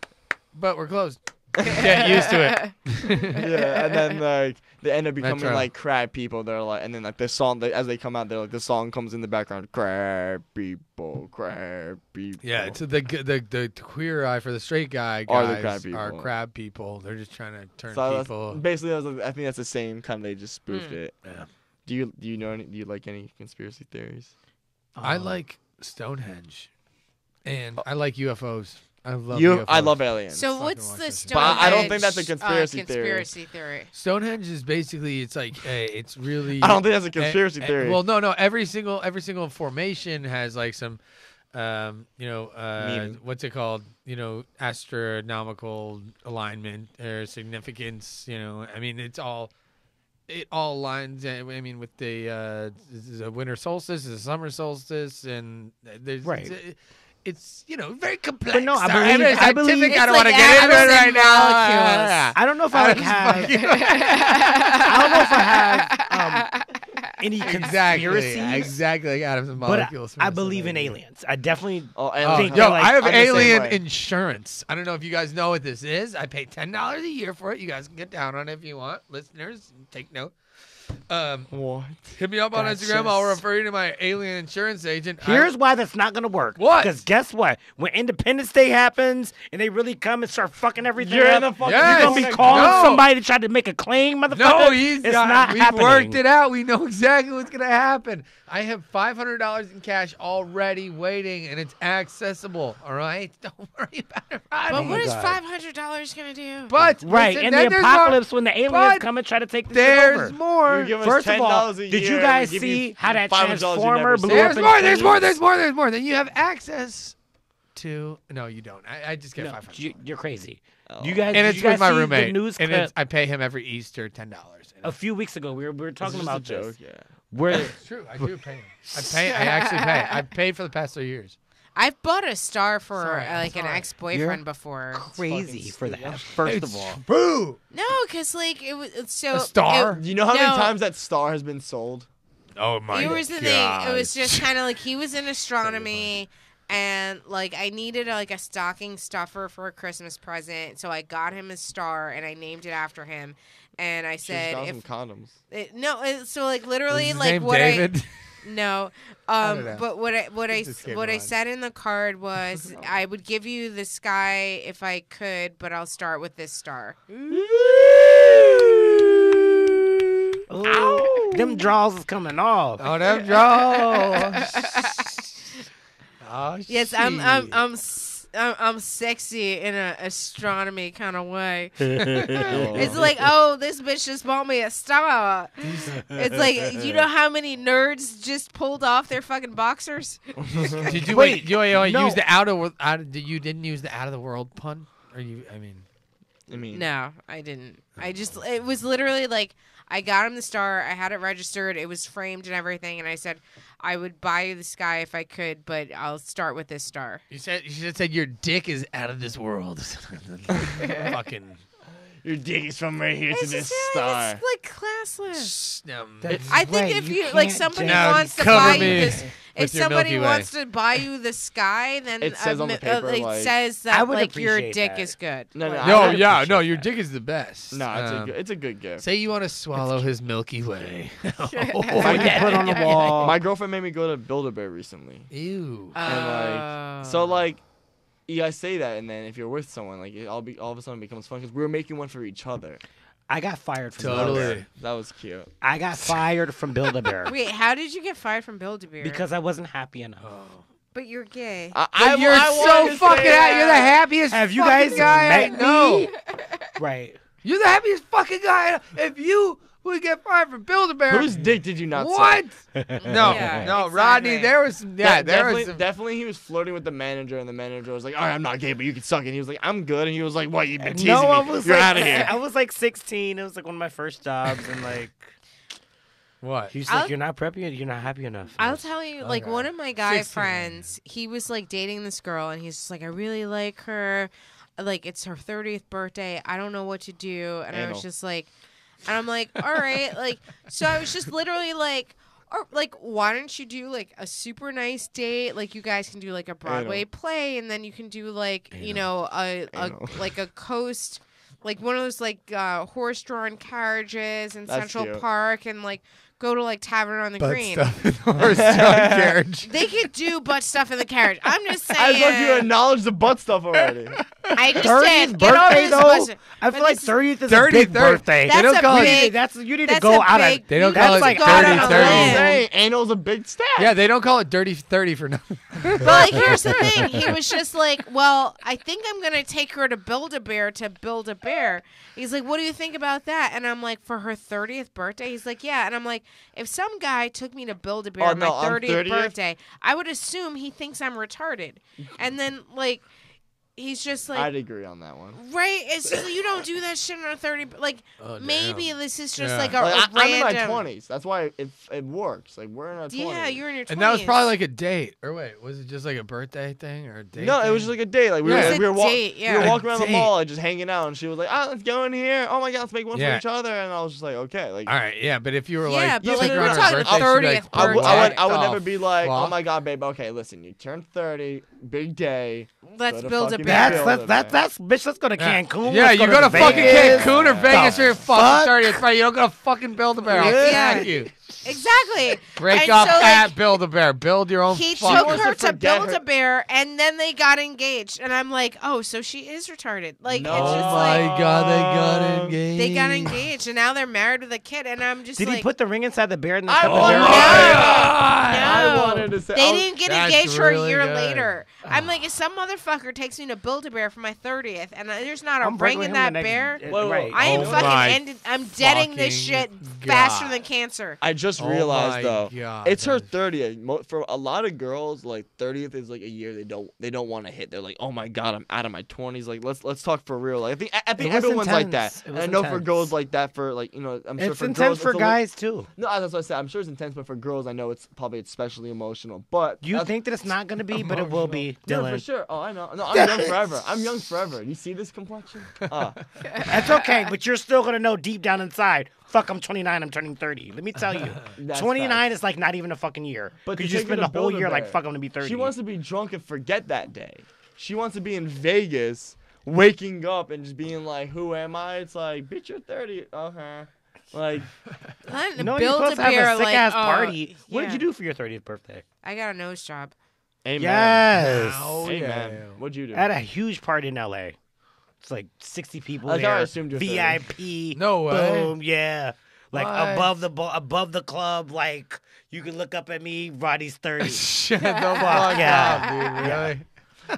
but we're close. Get used to it. yeah, and then like they end up becoming Metro. like crab people. They're like, and then like the song as they come out, they're like the song comes in the background. Crab people, crab people. Yeah, it's the Queer Eye for the Straight Guy Are the guys crab people. are crab people. They're just trying to turn So people. basically, I think that's the same kind of. They just spoofed it. Yeah. Do you know any? Do you like any conspiracy theories? I like Stonehenge, and I like UFOs. I love I UFOs. love aliens. So Fucking what's watch the that shit. Stonehenge? But I don't think that's a conspiracy theory. Theory. Stonehenge is basically it's like it's really. I don't think that's a conspiracy theory. Well, no. Every single formation has like some, Meaning. what's it called? Astronomical alignment or significance. I mean, it all aligns. I mean, with the this is a winter solstice, this is a summer solstice, and there's Right. It's very complex. But no, I Sorry, believe- it's I believe- scientific. It's I don't like want to get into it atoms right and now. molecules. I don't know if I like have. I don't know if I have any conspiracies. Exactly, like atoms and But molecules. I believe in aliens. I definitely. Oh, think Yo, they're like- I have I'm the same alien way. insurance. I don't know if you guys know what this is. I pay $10 a year for it. You guys can get down on it if you want. Listeners, take note. What? Hit me up on That's Instagram. I'll just- refer you to my alien insurance agent. Here's why that's not gonna work. What? Because guess what? When Independence Day happens and they really come and start fucking everything You're up, in the fucking. Yes. you're gonna be corner. calling No. somebody to try to make a claim, motherfucker. No, he's it's got, not we've happening. worked it out. We know exactly what's going to happen. I have $500 in cash already waiting, and it's accessible, all right? Don't worry about it, Rodney. But what is God. $500 gonna do? But, Right, listen, in then the there's apocalypse when the aliens but come and try to take the shit There's over. more. You give us First of all, $10 a did you year, guys we give you see how that $500 you've transformer never blew seen. up There's in more. There's more. flames? There's more. There's more. Then you have access to. No, you don't. I just get No, 500. you're crazy. Oh. You guys, And did it's you guys with my see roommate. The news and clip I pay him every Easter $10. a few weeks ago. We were This talking is about just a this. joke, yeah. Where It's true. I do pay him. I actually pay. I've paid for the past 3 years. I've bought a star for Sorry, I'm like an sorry. ex-boyfriend before. crazy for stupid. that. First of all, Boo! No, because like it was so. A star? Do you know how many No. times that star has been sold? Oh my It was the thing. It was just kind of like he was in astronomy, and like I needed like a stocking stuffer for a Christmas present, so I got him a star and I named it after him. And I Should've said, got if some condoms. so like literally his like name what David? no, don't know. but what I Just came what I on. said in the card was I would give you the sky if I could, but I'll start with this star. Ooh, them draws is coming off. Oh, them draws. Oh, Yes, shit. I'm sexy in an astronomy kind of way. Oh. It's like, oh, this bitch just bought me a star. It's like, you know how many nerds just pulled off their fucking boxers? Did you Wait, wait? no. Use the you didn't use the out of the world pun, or you? I mean, I mean, No, I didn't. It was literally like, I got him the star. I had it registered. It was framed and everything. And I said, I would buy you the sky if I could, but I'll start with this star. you should have said your dick is out of this world. Fucking. your dick is from right here to It's this just star. It's like classless. That's I think right, if you you like can't somebody Now wants to cover buy you me this, if with your somebody Milky Way. wants to buy you the sky, then It says on the paper, it like- says I that would like your appreciate dick that. is good. No, no, Like, I No, would yeah, appreciate no, your that. dick is the best. No, it's a good gift. Say you want to swallow his Milky Way. If I can put on the wall. My girlfriend made me go to Build-A-Bear recently. Ew. And so like, you guys say that, and then if you're with someone, like all of a sudden it becomes fun because we were making one for each other. I got fired from Totally. Build-A-Bear. That was cute. I got fired from Build-A-Bear Wait, how did you get fired from Build-A-Bear? because I wasn't happy enough. but you're gay. But you're so fucking out. You're the happiest. Have you fucking guys guy I met know. me? Right. You're the happiest fucking guy. I know. If you would get fired from Build-A-Bear, Whose dick did you not what? suck? No, Yeah, no, exactly. Rodney. There was some. Yeah, there definitely, was some. definitely he was flirting with the manager, and the manager was like, "All right, I'm not gay, but you can suck it." And he was like, "I'm good," and he was like, "What? You've been teasing No, I me. was You're like, out of here." I was like 16. It was like one of my first jobs, and like What? he's I'll- like, "You're not preppy. You're not happy enough." And I I'll was- tell you, like Okay. one of my guy 16. friends, he was like dating this girl, and he's just like, I really like her. Like it's her 30th birthday. I don't know what to do, and I was Anal. just like, and I'm like, all right, like, so I was just literally like. Or like, why don't you do like a super nice date? Like, you guys can do like a Broadway play, and then you can do like you know a Anal. like a coast, like one of those like horse-drawn carriages in That's Central cute. Park, and like go to like Tavern on the Butt Green. stuff in the horse-drawn carriage. They could do butt stuff in the carriage. I'm just saying. I thought you acknowledged the butt stuff already. I 30th understand. Get over birthday this though. question. I But feel like this is- 30th is 30, a big 30. birthday. They don't That's a call it- big. You need to That's go a out big. of. They don't you call need it to like go out 30, on a 30. limb. Hey, anal's a big stat. Yeah, they don't call it dirty 30 for nothing. But like, here's the thing. He was just like, well, I think I'm gonna take her to Build-A-Bear to build a bear. He's like, what do you think about that? And I'm like, for her 30th birthday? He's like, yeah. And I'm like, if some guy took me to Build-A-Bear Oh, on my no, on 30th 30th? birthday, I would assume he thinks I'm retarded. And then like, he's just like, I'd agree on that one. right? It's just, you don't do that shit on a 30. Like, Oh, maybe damn. this is just Yeah. like a, Like, a I'm in random. my 20s. That's why it works. Like we're in our 20s. Yeah, you're in your 20s. And that was probably like a date. Or wait, was it just like a birthday thing or a date? No, it was thing? just like a date. Like we Yeah. were, It's we a were, date, we yeah. were walking A around the date. mall, like just hanging out, and she was like, let's go in here. Oh my God, let's make one Yeah. for each other. And I was just like, okay. Like, All right, yeah, but if you were Yeah, like, but, you like, took her we're on her talking birthday, she'd be 30th like, I would what never the be like, oh fuck? my God, babe. Okay, listen, you turned 30, big day. Let's Go to build a fucking bear. That's bitch. Let's go to Cancun. Yeah, let's you go to fucking Vegas. Cancun or Vegas The for your fucking 30th birthday. You don't go to fucking Build-A-Bear. I'll Yeah. smack you. Exactly. Break And up so, like, at Build-A-Bear. Build your own He fucking... took wants her to to forget her- Build-A-Bear, and then they got engaged. And I'm like, oh, so she is retarded. Like, No. it's Oh just my like, God, they got engaged. they got engaged, and now they're married with a kid. And I'm just Did like, he put the ring inside the bear? And I then want- the Oh my bear? God! I no. wanted to say. They I was- didn't get That's engaged for a really year good. later. I'm like, if some motherfucker takes me to Build-A-Bear for my 30th, and there's not a I'm ring breaking in him that the next- bear, Wait, right. I am Oh fucking my ended. I'm deading this shit fucking faster God. than cancer. I just Oh realized my though, God, it's her that 30th. For a lot of girls, like 30th is like a year they don't want to hit. They're like, oh my God, I'm out of my 20s. Like let's talk for real. Like I think was everyone's like that. intense. It And was I know for intense. girls like that, for like I'm sure It's for intense girls for it's a guys too. No, that's what I said. I'm sure it's intense, but for girls, I know it's probably especially emotional. But You think that it's not going to be, but it will be, No, Dylan. for sure. Oh, I know. No, I'm young forever. I'm young forever. You see this complexion? That's okay, but you're still going to know deep down inside, fuck, I'm 29, I'm turning 30. Let me tell you. That's 29 facts. is like not even a fucking year. But Because to you take her spend to the whole year like, Build-A-Bear, fuck, I'm going to be 30. She wants to be drunk and forget that day. She wants to be in Vegas, waking up and just being like, "Who am I?" It's like, "Bitch, you're 30." Okay. Like, No, you're supposed to have Build-A-Bear, a sick like, ass party. What yeah. did you do for your 30th birthday? I got a nose job. amen. Yes. Oh, Amen. yeah. What'd you do? I had a huge party in LA. It's like 60 people That's there. how I assumed you're 30. VIP. No way. Boom, yeah. Like What? above the club, like you can look up at me, Roddy's 30. Shut the fuck yeah. up, dude. Really?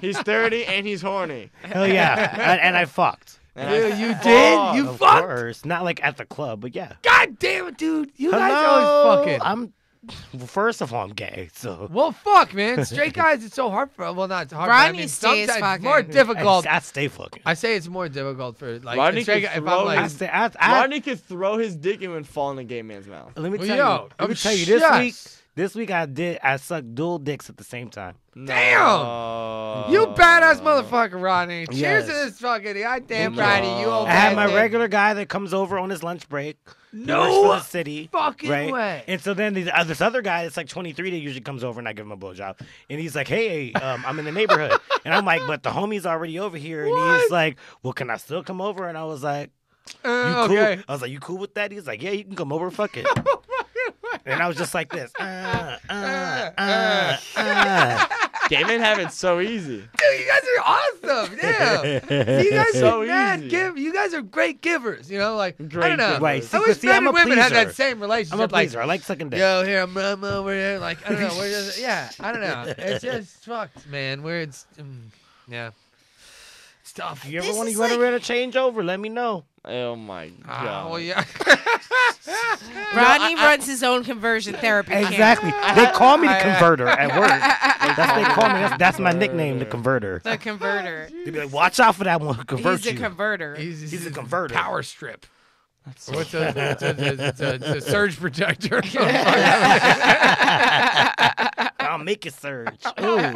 He's 30 and he's horny. Hell yeah. and I fucked. And Dude, I you fucked. did? You Of fucked? course. Not like at the club, but yeah. God damn it, dude. You guys Hello? always fucking. Well, first of all, I'm gay, so. Well, fuck, man. Straight guys, it's so hard for. Well, not hard. But I Rodney mean, stays sometimes fucking. more difficult. I stay fucking. I say it's more difficult for like. Rodney straight could guy, if throw I'm like, his- I Rodney could throw his dick and would fall in a gay man's mouth. let me well, tell yo, you. Let me tell you. This week I sucked dual dicks at the same time. Damn! You badass motherfucker, Rodney. Cheers Yes. to this fucking goddamn No. Rodney. You old I have my bastard. regular guy that comes over on his lunch break. He No works for the city. fucking right? way. And so then this other guy that's like 23 that usually comes over and I give him a blowjob. And he's like, hey, I'm in the neighborhood. And I'm like, but the homie's already over here. And What? he's like, well, can I still come over? And I was like, you cool? Okay. I was like, you cool with that? He's like, yeah, you can come over. Fuck it. And I was just like this. Gay men have it so easy. Dude, you guys are awesome. Yeah. You guys So are mad easy. You guys are great givers. You know, like I Great don't know. givers. Right. See, I wish 'cause see, men I'm and a women had that pleaser. same relationship. I'm a like, pleaser. I like sucking dick. yo, here I'm over here. Like I don't know. We're just, yeah, I don't know. It's just fucked, man. Where it's yeah, it's tough. If you ever This want is to change over, let me know. Oh my god. Well, yeah. Rodney runs his own conversion therapy camp. Exactly. They call me the I- converter at work. That's what they call me. That's my nickname, the converter. The converter. They be like, watch out for that one. Convert He's a you. converter. He's a converter. Power strip. What's it's a surge protector. I'll make it surge. Ooh.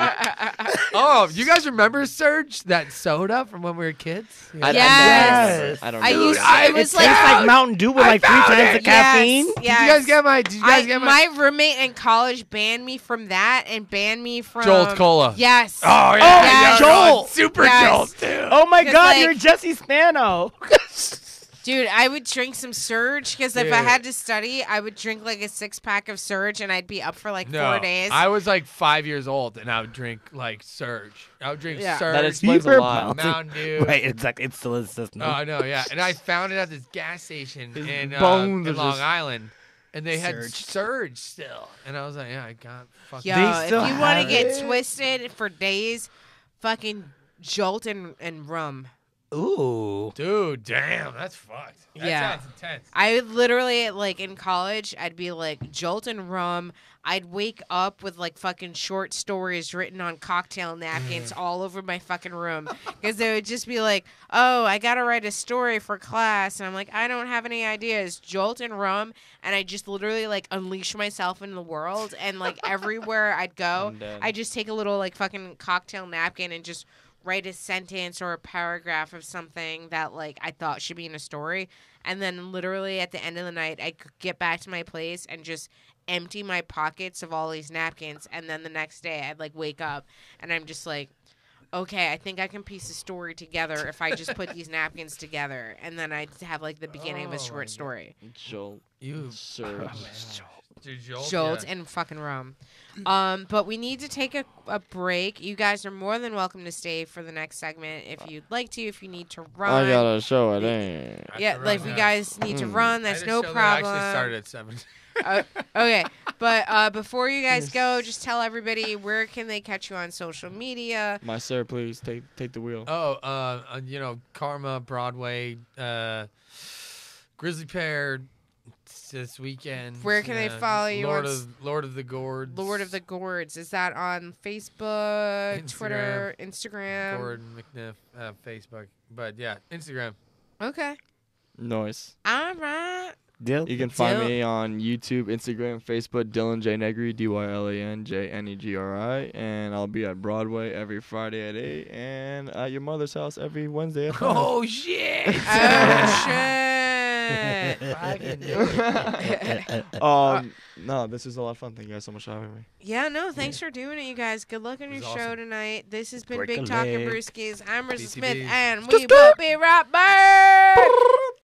Oh, you guys remember Surge, that soda from when we were kids? Yeah. Yes. I don't I know. used to, I- it was it's like Tastes like Mountain Dew with I like 3 found times it. the caffeine. Yes, Did you guys get my? Did you guys get my roommate in college banned me from that and banned me from Jolt Cola? Yes. Oh yeah, yes. yeah, Jolt. Super Yes. Jolt, dude. Oh my Just God, like- you're Jesse Spano. Dude, I would drink some Surge because if I had to study, I would drink like a 6-pack of Surge and I'd be up for like 4 days. I was like 5 years old and I would drink like Surge. I would drink Surge. That explains a lot. Mountain Dew. Right, exactly. It's still in the system. Oh, no, yeah. And I found it at this gas station in Long Island. And they had Surge still. And I was like, yeah, I got fucking... Yo, if you want to get twisted for days, fucking Jolt and rum. Ooh. Dude, damn, that's fucked. That sounds intense. I would literally, like, in college, I'd be like, Jolt and rum. I'd wake up with, like, fucking short stories written on cocktail napkins all over my fucking room. Because they would just be like, oh, I got to write a story for class. And I'm like, I don't have any ideas. Jolt and rum. And I just literally, like, unleash myself in the world. And, like, everywhere I'd go, I just take a little, like, fucking cocktail napkin and just write a sentence or a paragraph of something that, like, I thought should be in a story. And then literally at the end of the night, I could get back to my place and just empty my pockets of all these napkins. And then the next day I'd, like, wake up and I'm just like, okay, I think I can piece a story together if I just put these napkins together. And then I'd have, like, the beginning of a short story. Jolt. Jolt and fucking rum. But we need to take a break. You guys are more than welcome to stay for the next segment if you'd like to, if you need to run. I gotta show it in. Yeah, like if you guys need to run, that's no problem. I actually started at 7. Okay, but before you guys go, just tell everybody where can they catch you on social media. My sir, please take the wheel. Karma, Broadway, Grizzly Pear this weekend. Where can they follow you? Lord of the Gourds. Lord of the Gourds. Is that on Facebook, Twitter, Instagram? Gordon McNiff, Facebook. But yeah, Instagram. Okay. Nice. All right. You can find me on YouTube, Instagram, Facebook, Dylan J. Negri, DYLAN JNEGRI, and I'll be at Broadway every Friday at 8 and at your mother's house every Wednesday at 5. Oh, shit. Oh, shit. No, this is a lot of fun. Thank you guys so much for having me. Yeah, no, thanks for doing it, you guys. Good luck on your show tonight. This has been Big Talking Brewskis. I'm Marissa Smith, and we will be right back.